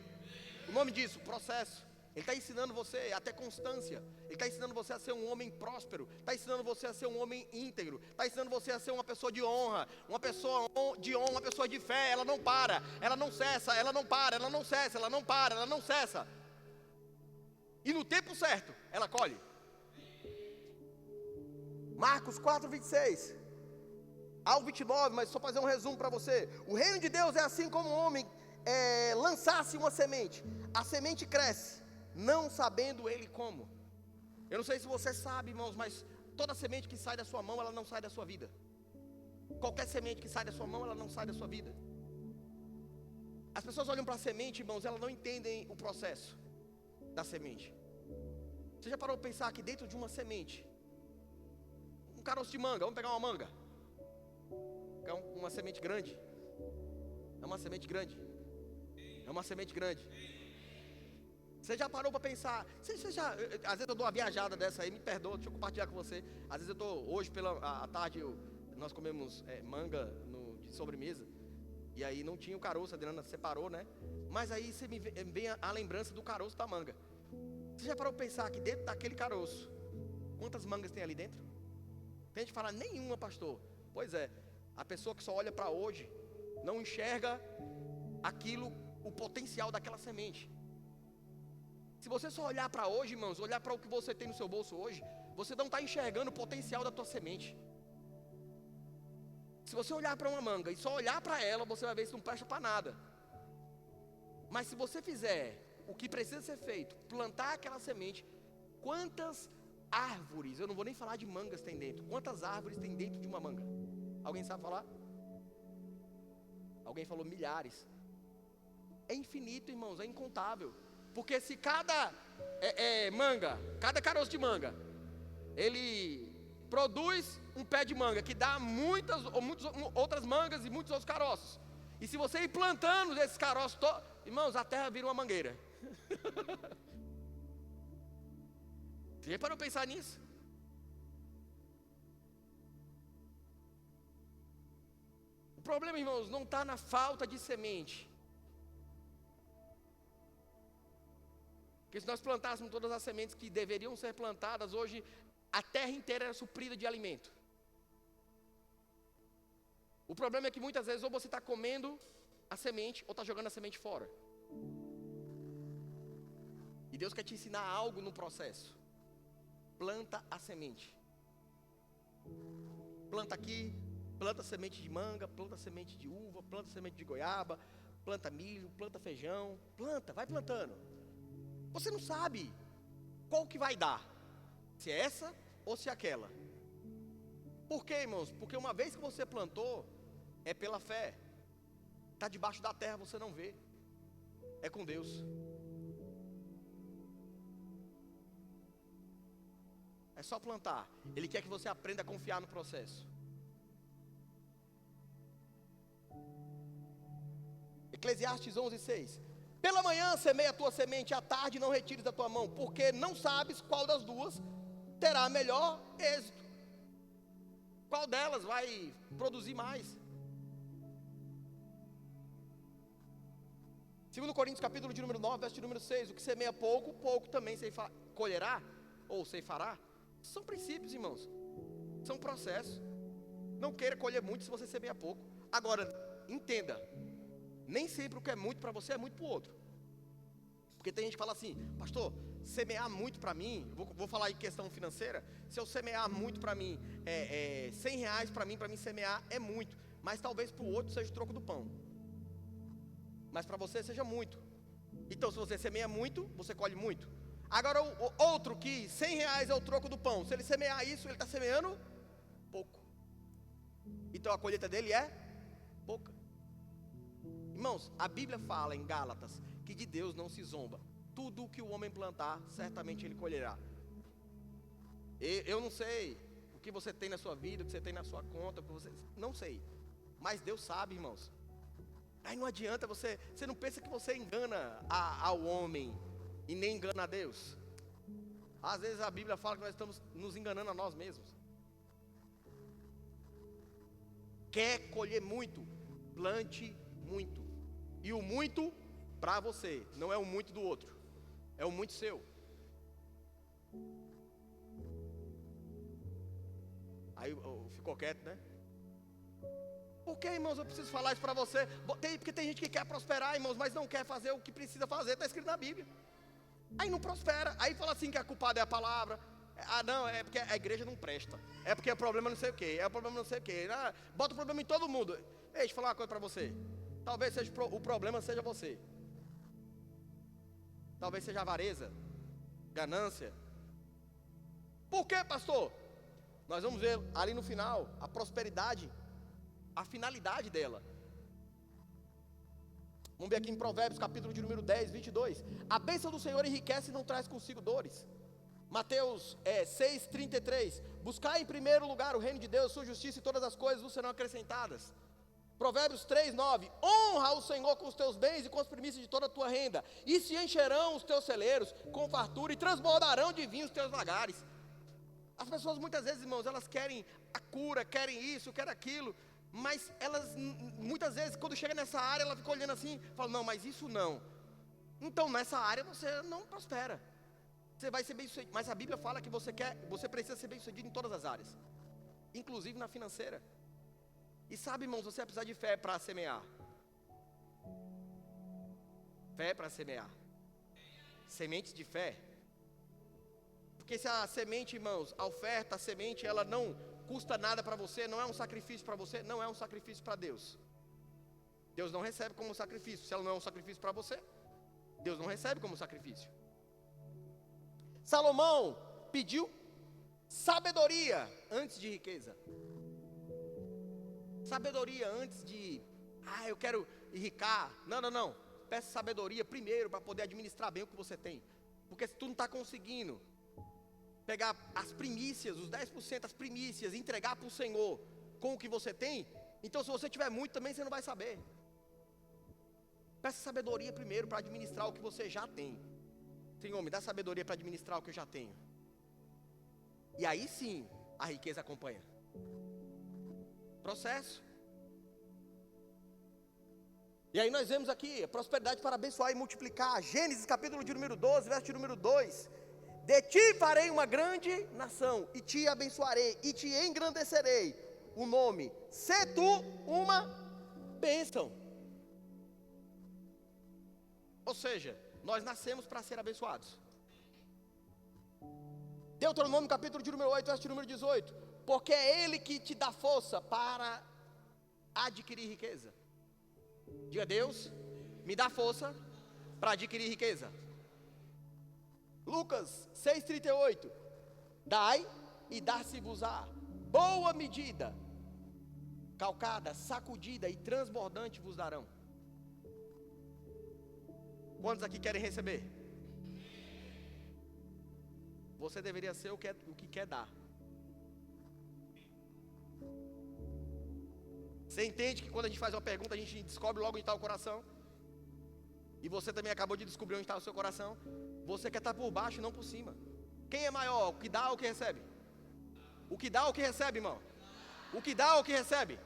O nome disso, processo. Ele está ensinando você a ter constância. Ele está ensinando você a ser um homem próspero. Está ensinando você a ser um homem íntegro. Está ensinando você a ser uma pessoa de honra. Uma pessoa de honra, uma pessoa de fé. Ela não para, ela não cessa, ela não para, ela não cessa, ela não para, ela não cessa. E no tempo certo, ela colhe. Marcos 4:26 ao 29, mas só fazer um resumo para você. O reino de Deus é assim como um homem lançasse uma semente. A semente cresce, não sabendo ele como. Eu não sei se você sabe, irmãos, mas toda semente que sai da sua mão, ela não sai da sua vida. Qualquer semente que sai da sua mão, ela não sai da sua vida. As pessoas olham para a semente, irmãos, elas não entendem o processo da semente. Você já parou para pensar que dentro de uma semente, um caroço de manga, vamos pegar uma manga, pegar uma semente grande, é uma semente grande, é uma semente grande. Você já parou para pensar, às vezes eu dou uma viajada dessa aí, me perdoa, deixa eu compartilhar com você. Às vezes eu estou, hoje à tarde, nós comemos manga de sobremesa, e aí não tinha o caroço, a Adriana separou, né? Mas aí você me vem a lembrança do caroço da manga. Você já parou para pensar que dentro daquele caroço, quantas mangas tem ali dentro? Tem gente que fala, nenhuma, pastor. Pois é, a pessoa que só olha para hoje, não enxerga aquilo, o potencial daquela semente. Se você só olhar para hoje, irmãos, olhar para o que você tem no seu bolso hoje, você não está enxergando o potencial da tua semente. Se você olhar para uma manga e só olhar para ela, você vai ver que não presta para nada. Mas se você fizer o que precisa ser feito, plantar aquela semente, quantas árvores, eu não vou nem falar de mangas tem dentro, quantas árvores tem dentro de uma manga? Alguém sabe falar? Alguém falou milhares. É infinito, irmãos, é incontável. Porque se cada manga, cada caroço de manga, ele produz um pé de manga que dá muitas outras mangas e muitos outros caroços. E se você ir plantando esses caroços, irmãos, a terra vira uma mangueira. Você já parou para pensar nisso? O problema, irmãos, não está na falta de semente. Porque se nós plantássemos todas as sementes que deveriam ser plantadas, hoje a terra inteira era suprida de alimento. O problema é que muitas vezes ou você está comendo a semente ou está jogando a semente fora. E Deus quer te ensinar algo no processo. Planta a semente. Planta aqui, planta semente de manga, planta semente de uva, planta semente de goiaba, planta milho, planta feijão, planta, vai plantando. Você não sabe qual que vai dar, se é essa ou se é aquela. Por quê, irmãos? Porque uma vez que você plantou, é pela fé. Está debaixo da terra, você não vê. É com Deus. É só plantar. Ele quer que você aprenda a confiar no processo. Eclesiastes 11:6. Pela manhã semeia a tua semente, à tarde não retires da tua mão, porque não sabes qual das duas terá melhor êxito. Qual delas vai produzir mais? 2 Coríntios capítulo de número 9, verso de número 6. O que semeia pouco, pouco também colherá, ou ceifará. São princípios, irmãos. São processos. Não queira colher muito se você semeia pouco. Agora, entenda. Nem sempre o que é muito para você é muito para o outro. Porque tem gente que fala assim: pastor, semear muito para mim, vou falar em questão financeira. Se eu semear muito para mim, R$100 para mim semear é muito. Mas talvez para o outro seja o troco do pão. Mas para você seja muito. Então se você semeia muito, você colhe muito. Agora o outro que R$100 é o troco do pão, se ele semear isso, ele está semeando pouco. Então a colheita dele é pouca. Irmãos, a Bíblia fala em Gálatas que de Deus não se zomba. Tudo o que o homem plantar, certamente ele colherá. Eu não sei o que você tem na sua vida, o que você tem na sua conta, não sei. Mas Deus sabe, irmãos. Aí não adianta você não pensa que você engana ao homem e nem engana a Deus. Às vezes a Bíblia fala que nós estamos nos enganando a nós mesmos. Quer colher muito, plante muito. E o muito para você, não é o muito do outro, é o muito seu. Aí ficou quieto, né? Por que, irmãos, eu preciso falar isso para você? Porque tem gente que quer prosperar, irmãos, mas não quer fazer o que precisa fazer. Está escrito na Bíblia. Aí não prospera. Aí fala assim que a culpada é a palavra. Ah, não, é porque a igreja não presta. É porque é problema não sei o quê. É o problema não sei o quê. Bota o problema em todo mundo. Ei, deixa eu falar uma coisa para você. Talvez seja o problema seja você. Talvez seja avareza, ganância. Por quê, pastor? Nós vamos ver ali no final a prosperidade, a finalidade dela. Vamos ver aqui em Provérbios, capítulo de número 10, 22. A bênção do Senhor enriquece e não traz consigo dores. Mateus 6, 33. Buscai em primeiro lugar o reino de Deus, sua justiça, e todas as coisas vos serão acrescentadas. Provérbios 3, 9. Honra o Senhor com os teus bens e com as primícias de toda a tua renda, e se encherão os teus celeiros com fartura, e transbordarão de vinho os teus lagares. As pessoas muitas vezes, irmãos, elas querem a cura, querem isso, querem aquilo, mas elas, muitas vezes, quando chega nessa área, ela fica olhando assim, fala, não, mas isso não. Então, nessa área você não prospera. Você vai ser bem sucedido, mas a Bíblia fala que você precisa ser bem sucedido em todas as áreas, inclusive na financeira. E sabe, irmãos, você vai precisar de fé para semear. Fé para semear. Sementes de fé. Porque se a semente, irmãos, a oferta, a semente, ela não custa nada para você, não é um sacrifício para você, não é um sacrifício para Deus. Deus não recebe como sacrifício. Se ela não é um sacrifício para você, Deus não recebe como sacrifício. Salomão pediu sabedoria antes de riqueza. Sabedoria antes de, eu quero enricar. Não. Peça sabedoria primeiro para poder administrar bem o que você tem. Porque se tu não está conseguindo pegar as primícias, os 10%, as primícias, entregar para o Senhor com o que você tem, então se você tiver muito também você não vai saber. Peça sabedoria primeiro para administrar o que você já tem. Senhor, me dá sabedoria para administrar o que eu já tenho. E aí sim, a riqueza acompanha. Processo. E aí nós vemos aqui a prosperidade para abençoar e multiplicar. Gênesis capítulo de número 12, verso de número 2. De ti farei uma grande nação, e te abençoarei, e te engrandecerei o nome. Sê tu uma bênção. Ou seja, nós nascemos para ser abençoados. Deuteronômio capítulo de número 8, verso de número 18. Porque é Ele que te dá força para adquirir riqueza. Diga, Deus, me dá força para adquirir riqueza. Lucas 6,38. Dai e dar-se-vos-á boa medida, calcada, sacudida e transbordante vos darão. Quantos aqui querem receber? Você deveria ser o que quer dar. Você entende que quando a gente faz uma pergunta, a gente descobre logo onde está o coração? E você também acabou de descobrir onde está o seu coração. Você quer estar por baixo, não por cima. Quem é maior, o que dá ou o que recebe? O que dá ou o que recebe, irmão? O que dá ou o que recebe?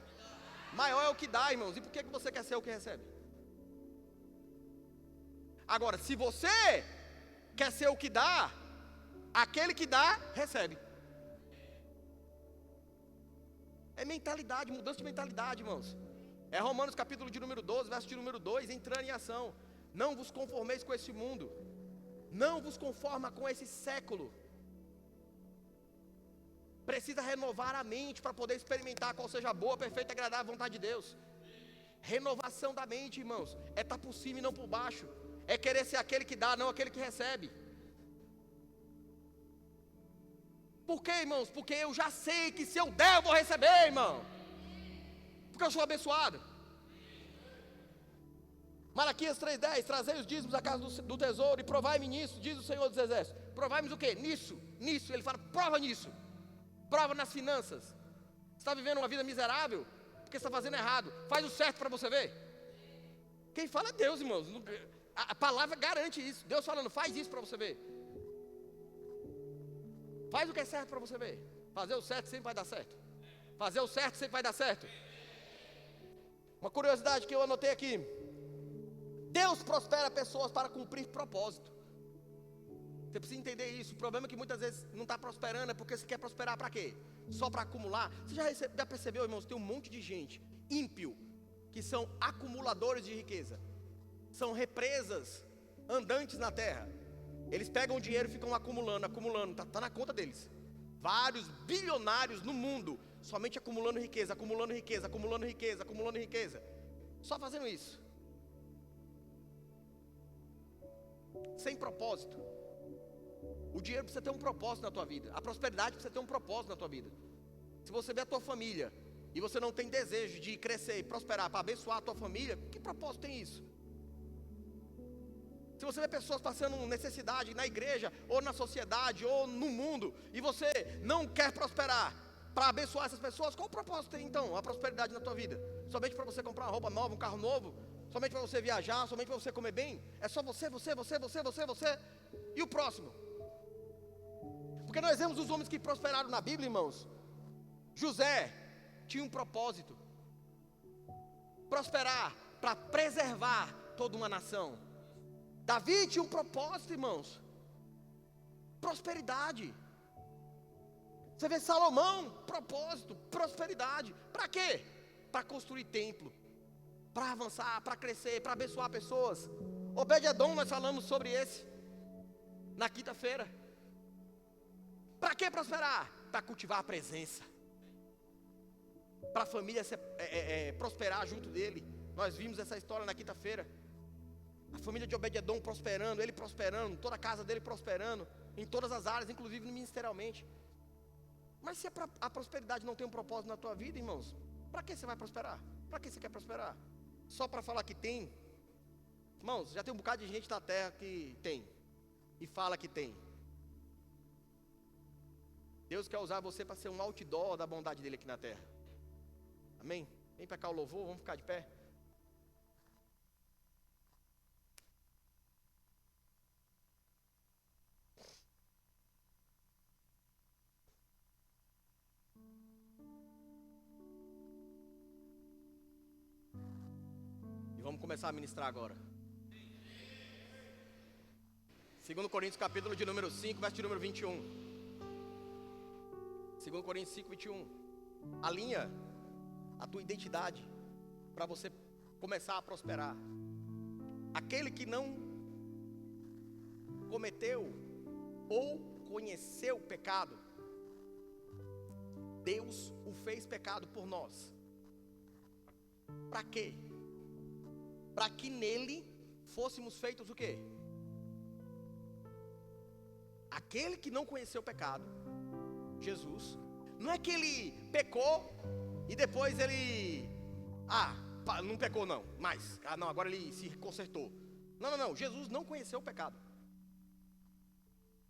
Maior é o que dá, irmãos. E por que você quer ser o que recebe? Agora, se você quer ser o que dá, aquele que dá, recebe. É mentalidade, mudança de mentalidade, irmãos. É Romanos capítulo de número 12, verso de número 2, entrando em ação. Não vos conformeis com esse mundo. Não vos conforma com esse século. Precisa renovar a mente para poder experimentar qual seja a boa, perfeita e agradável vontade de Deus. Renovação da mente, irmãos, é estar por cima e não por baixo. É querer ser aquele que dá, não aquele que recebe. Por quê, irmãos? Porque eu já sei que se eu der, eu vou receber, irmão. Porque eu sou abençoado. Malaquias 3,10, trazei os dízimos à casa do tesouro e provai-me nisso, diz o Senhor dos Exércitos. Provai-me o quê? Nisso, ele fala, prova nisso. Prova nas finanças. Você está vivendo uma vida miserável? Porque você está fazendo errado. Faz o certo para você ver. Quem fala é Deus, irmãos. A palavra garante isso. Deus falando, faz isso para você ver. Faz o que é certo para você ver. Fazer o certo sempre vai dar certo. Fazer o certo sempre vai dar certo. Uma curiosidade que eu anotei aqui. Deus prospera pessoas para cumprir propósito. Você precisa entender isso. O problema é que muitas vezes não está prosperando é porque você quer prosperar para quê? Só para acumular. Você já percebeu, irmãos, tem um monte de gente ímpio que são acumuladores de riqueza. São represas andantes na terra. Eles pegam o dinheiro e ficam acumulando. Está na conta deles. Vários bilionários no mundo somente acumulando riqueza. Só fazendo isso. Sem propósito. O dinheiro precisa ter um propósito na tua vida. A prosperidade precisa ter um propósito na tua vida. Se você vê a tua família e você não tem desejo de crescer e prosperar para abençoar a tua família, que propósito tem isso? Se você vê pessoas passando necessidade na igreja, ou na sociedade, ou no mundo, e você não quer prosperar para abençoar essas pessoas, qual o propósito tem então a prosperidade na tua vida? Somente para você comprar uma roupa nova, um carro novo? Somente para você viajar, somente para você comer bem? É só você. E o próximo? Porque nós vemos os homens que prosperaram na Bíblia, irmãos. José tinha um propósito. Prosperar para preservar toda uma nação. Davi tinha um propósito, irmãos. Prosperidade. Você vê Salomão, propósito, prosperidade. Para quê? Para construir templo. Para avançar, para crescer, para abençoar pessoas. Obed-edom, nós falamos sobre esse na quinta-feira. Para que prosperar? Para cultivar a presença. Para a família prosperar junto dele. Nós vimos essa história na quinta-feira. A família de Obed-edom prosperando, ele prosperando, toda a casa dele prosperando, em todas as áreas, inclusive ministerialmente. Mas se a prosperidade não tem um propósito na tua vida, irmãos, para que você vai prosperar? Para que você quer prosperar? Só para falar que tem? Irmãos, já tem um bocado de gente na terra que tem, e fala que tem. Deus quer usar você para ser um outdoor da bondade dele aqui na terra. Amém? Vem para cá o louvor, vamos ficar de pé. E vamos começar a ministrar agora. 2 Coríntios capítulo de número 5, verso de número 21. 2 Coríntios 5, 21. Alinha a tua identidade para você começar a prosperar. Aquele que não cometeu ou conheceu o pecado, Deus o fez pecado por nós. Para quê? Para que nele fôssemos feitos o quê? Aquele que não conheceu o pecado, Jesus, não é que ele pecou e depois ele, não pecou não, mas, não, agora ele se consertou. Não, Jesus não conheceu o pecado.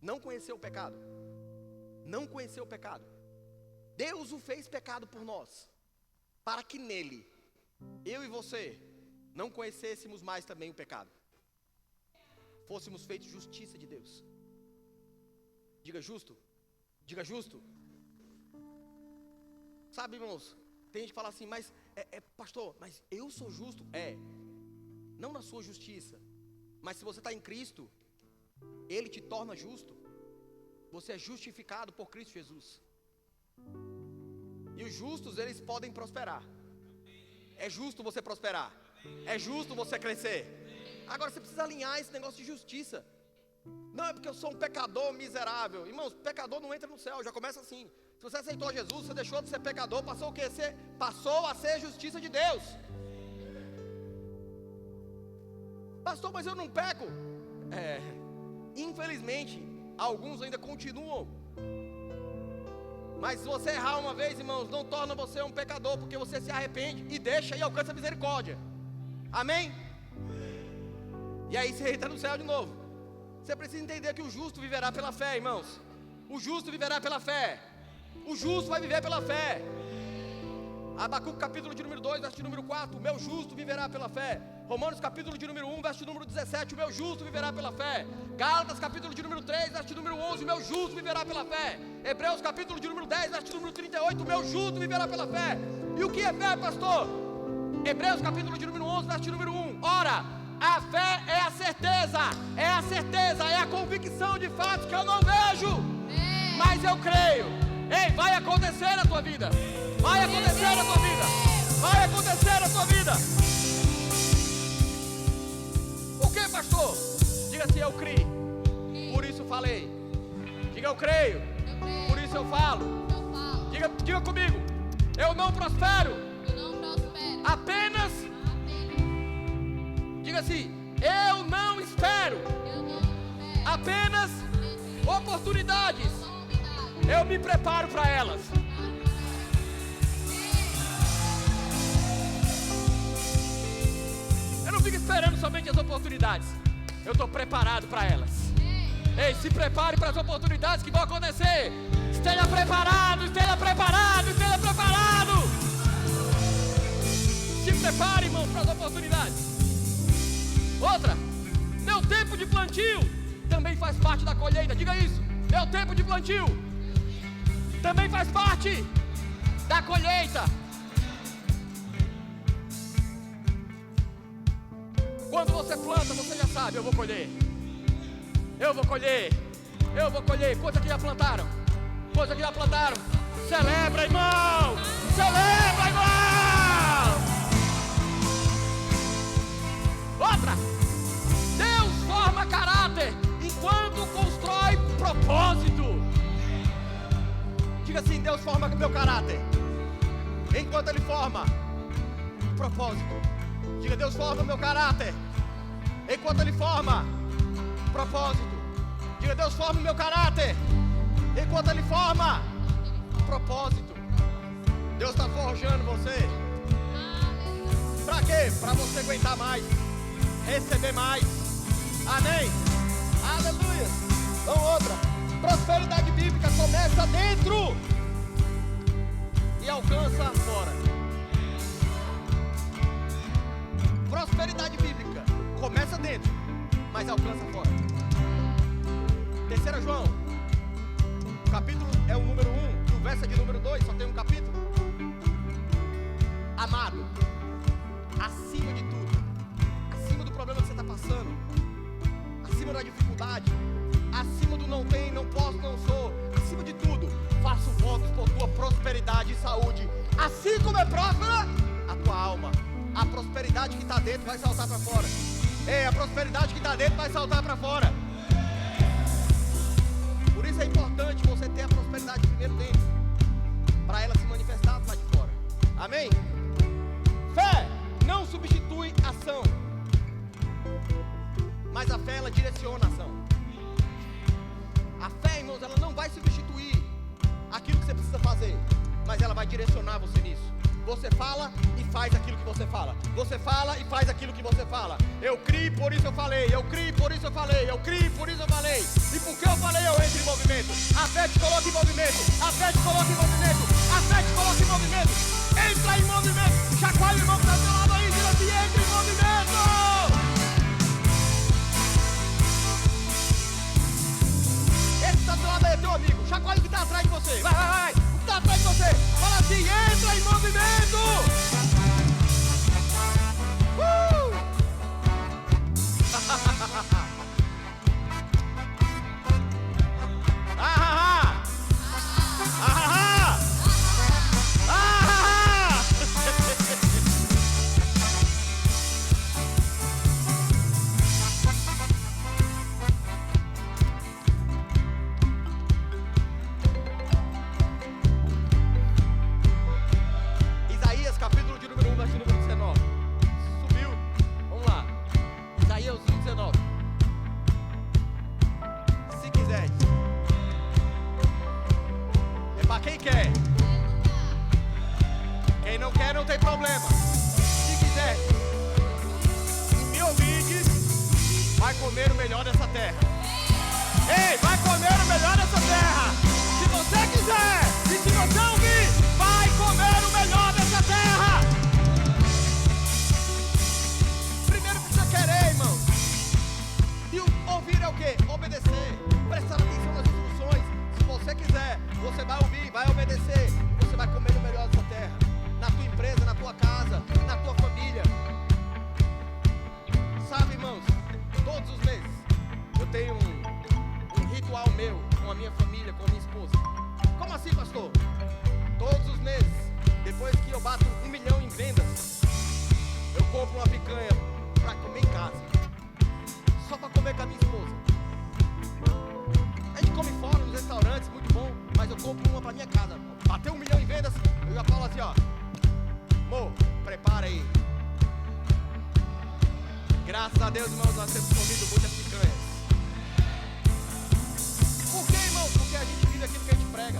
Não conheceu o pecado. Não conheceu o pecado. Deus o fez pecado por nós, para que nele, eu e você, não conhecêssemos mais também o pecado. Fôssemos feitos justiça de Deus. Diga justo. Diga justo. Sabe, irmãos, tem gente que fala assim, mas, pastor, mas eu sou justo? Não na sua justiça, mas se você está em Cristo, Ele te torna justo. Você é justificado por Cristo Jesus. E os justos, eles podem prosperar. É justo você prosperar. É justo você crescer. Agora você precisa alinhar esse negócio de justiça. Não é porque eu sou um pecador miserável. Irmãos, pecador não entra no céu, já começa assim. Se você aceitou Jesus, você deixou de ser pecador, passou o quê? Passou a ser justiça de Deus. Pastor, mas eu não peco. Infelizmente, alguns ainda continuam. Mas se você errar uma vez, irmãos, não torna você um pecador, porque você se arrepende e deixa e alcança a misericórdia. Amém? E aí você entra no céu de novo. Você precisa entender que o justo viverá pela fé, irmãos. O justo viverá pela fé. O justo vai viver pela fé. Abacuque capítulo de número 2, verso de número 4, o meu justo viverá pela fé. Romanos capítulo de número 1, verso de número 17, o meu justo viverá pela fé. Gálatas capítulo de número 3, verso de número 11, o meu justo viverá pela fé. Hebreus capítulo de número 10, verso de número 38, o meu justo viverá pela fé. E o que é fé, pastor? Hebreus capítulo de número 11, verso de número 1. Ora, a fé é a certeza, é a convicção de fatos que eu não vejo, mas eu creio. Ei, vai acontecer na tua vida. Vai acontecer na tua vida. Vai acontecer na tua vida. O que, pastor? Diga assim, eu criei, por isso falei. Diga, eu creio, por isso eu falo. Diga comigo, eu não prospero. Apenas. Diga assim, eu não espero. Apenas oportunidades. Eu me preparo para elas. Eu não fico esperando somente as oportunidades. Eu estou preparado para elas. Ei, se prepare para as oportunidades que vão acontecer. Esteja preparado, esteja preparado, esteja preparado. Se prepare, irmão, para as oportunidades. Outra, meu tempo de plantio também faz parte da colheita. Diga isso, meu tempo de plantio também faz parte da colheita. Quando você planta, você já sabe, eu vou colher. Eu vou colher. Eu vou colher. Quantos aqui já plantaram? Quantos aqui já plantaram? Celebra, irmão! Celebra, irmão! Outra, Deus forma caráter enquanto constrói propósito. Diga assim, Deus forma meu caráter enquanto Ele forma propósito. Diga, Deus forma meu caráter enquanto Ele forma propósito. Diga, Deus forma meu caráter enquanto Ele forma propósito. Deus está forjando você. Para quê? Para você aguentar mais, receber mais. Amém? Aleluia. Então outra, prosperidade bíblica começa dentro e alcança fora. Prosperidade bíblica começa dentro, mas alcança fora. 3 João, o capítulo é o número 1, e o verso é de número 2, só tem um capítulo. Amado, acima de tudo, acima do problema que você está passando, acima da dificuldade, acima do não tem, não posso, não sou, acima de tudo, faço votos por tua prosperidade e saúde, assim como é próspera a tua alma. A prosperidade que está dentro vai saltar para fora. A prosperidade que está dentro vai saltar para fora. Por isso é importante você ter a prosperidade primeiro dentro, para ela se manifestar lá de fora. Amém? Fé não substitui ação, mas a fé ela direciona a ação. A irmãos, ela não vai substituir aquilo que você precisa fazer, mas ela vai direcionar você nisso. Você fala e faz aquilo que você fala. Você fala e faz aquilo que você fala. Eu criei, por isso eu falei. Eu criei, por isso eu falei. Eu criei, por isso eu falei. E porque eu falei, eu entro em movimento. A fé te coloca em movimento. A fé te coloca em movimento. A fé te coloca em movimento. Entra em movimento. Chacoalha o irmão que está do seu lado aí. Diz assim, entra em movimento. Esse que está do seu lado aí é teu amigo. Chacoalha o que está atrás de você. Vai, vai, vai. O que está atrás de você. Fala assim, entra em movimento. Isaías, capítulo de número 1, versículo número 19. Subiu. Vamos lá. Isaías 1:19. Se quiser. É para quem quer. Quem não quer não tem problema. Se quiser. Me ouvides, vai comer o melhor dessa terra. Ei, vai comer o melhor dessa terra. Se você quiser. E se você ouvir, vai comer o melhor dessa terra. Primeiro precisa querer, irmão. E ouvir é o quê? Obedecer. Prestar atenção nas instruções. Se você quiser, você vai ouvir, vai obedecer. E você vai comer o melhor dessa terra. Na tua empresa, na tua casa, na tua família. Sabe, irmãos, todos os meses eu tenho um ritual meu com a minha família, com a minha esposa. Como assim, pastor? Todos os meses, depois que eu bato 1 milhão em vendas, eu compro uma picanha para comer em casa. Só para comer com a minha esposa. A gente come fora nos restaurantes, muito bom, mas eu compro uma para minha casa. Bateu 1 milhão em vendas, eu já falo assim, ó. Amor, prepara aí. Graças a Deus, irmãos, nós temos comido muitas picanhas. Por quê, irmãos? Porque a gente vive aquilo que a gente prega.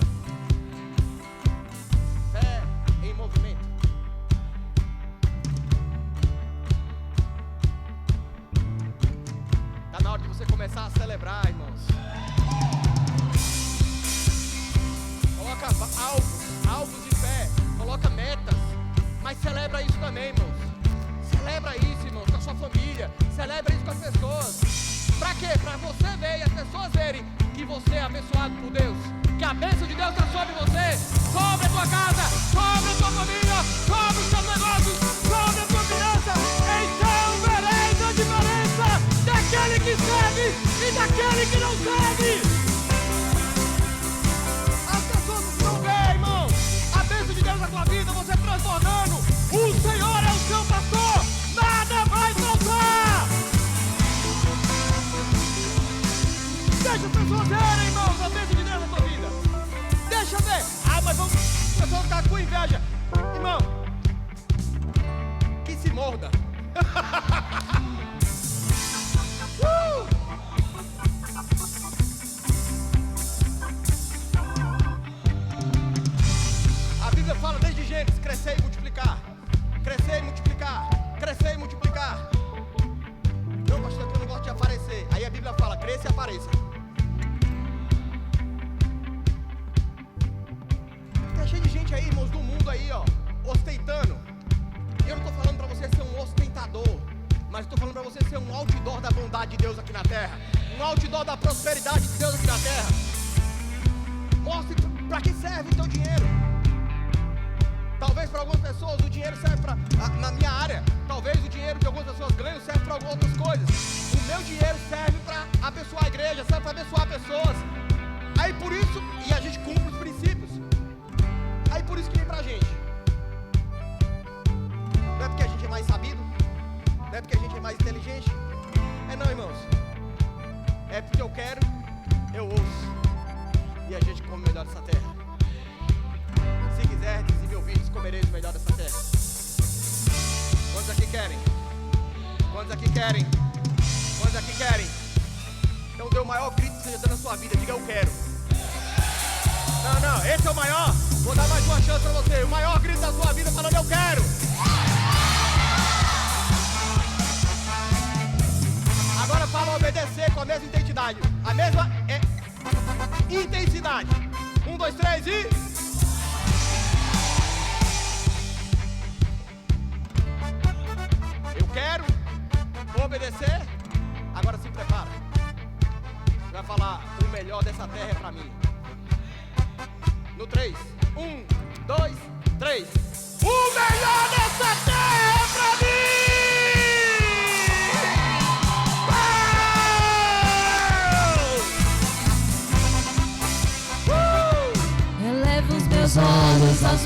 Fé em movimento. Está na hora de você começar a celebrar, irmãos. Coloca alvos de fé. Coloca metas. Mas celebra isso também, irmãos. Celebra isso, irmãos, com a sua família. Celebra isso com as pessoas. Pra quê? Pra você ver e as pessoas verem que você é abençoado por Deus. Que a bênção de Deus está sobre você. Sobre a tua casa, sobre a tua família, sobre os teus negócios, sobre a tua finança. Então vereis a diferença daquele que serve e daquele que não serve. As pessoas não veem, irmão, a bênção de Deus na tua vida, você transbordando. O Senhor é o seu pastor, nada vai faltar. Deixa as pessoas verem, irmãos, a bênção de Deus na tua vida. Deixa ver. Ah, mas vamos, as pessoas ficar com inveja. Irmão, que se morda. A Bíblia fala desde Gênesis, crescer e multiplicar. Crescer e multiplicar. Crescer e multiplicar. Não, pastor, que eu não gosto de aparecer. Aí a Bíblia fala, cresça e apareça. Tá cheio de gente aí, irmãos, do mundo aí, ó, ostentando. E eu não tô falando pra você ser um ostentador, mas tô falando pra você ser um outdoor da bondade de Deus aqui na terra. Um outdoor da prosperidade de Deus aqui na terra. Mostre pra que serve o teu dinheiro. Talvez para algumas pessoas o dinheiro serve para, na minha área, talvez o dinheiro que algumas pessoas ganham serve para algumas outras coisas. O meu dinheiro serve para abençoar a igreja, serve para abençoar pessoas. Aí por isso, e a gente cumpre os princípios. Aí por isso que vem pra gente. Não é porque a gente é mais sabido, não é porque a gente é mais inteligente. É não, irmãos. É porque eu quero, eu ouço. E a gente come o melhor dessa terra. Se quiser, e me ouvides, comereis o melhor dessa terra. Quantos aqui querem? Quantos aqui querem? Quantos aqui querem? Então dê o maior grito que você já deu na sua vida. Diga eu quero. Não, esse é o maior. Vou dar mais uma chance pra você. O maior grito da sua vida falando eu quero. Agora fala obedecer com a mesma intensidade. A mesma intensidade. 1, 2, 3 e... Eu quero obedecer. Agora se prepara. Você vai falar, o melhor dessa terra é pra mim. No 3. 1, 2, 3. O melhor dessa terra é pra mim! Elevo os meus olhos aos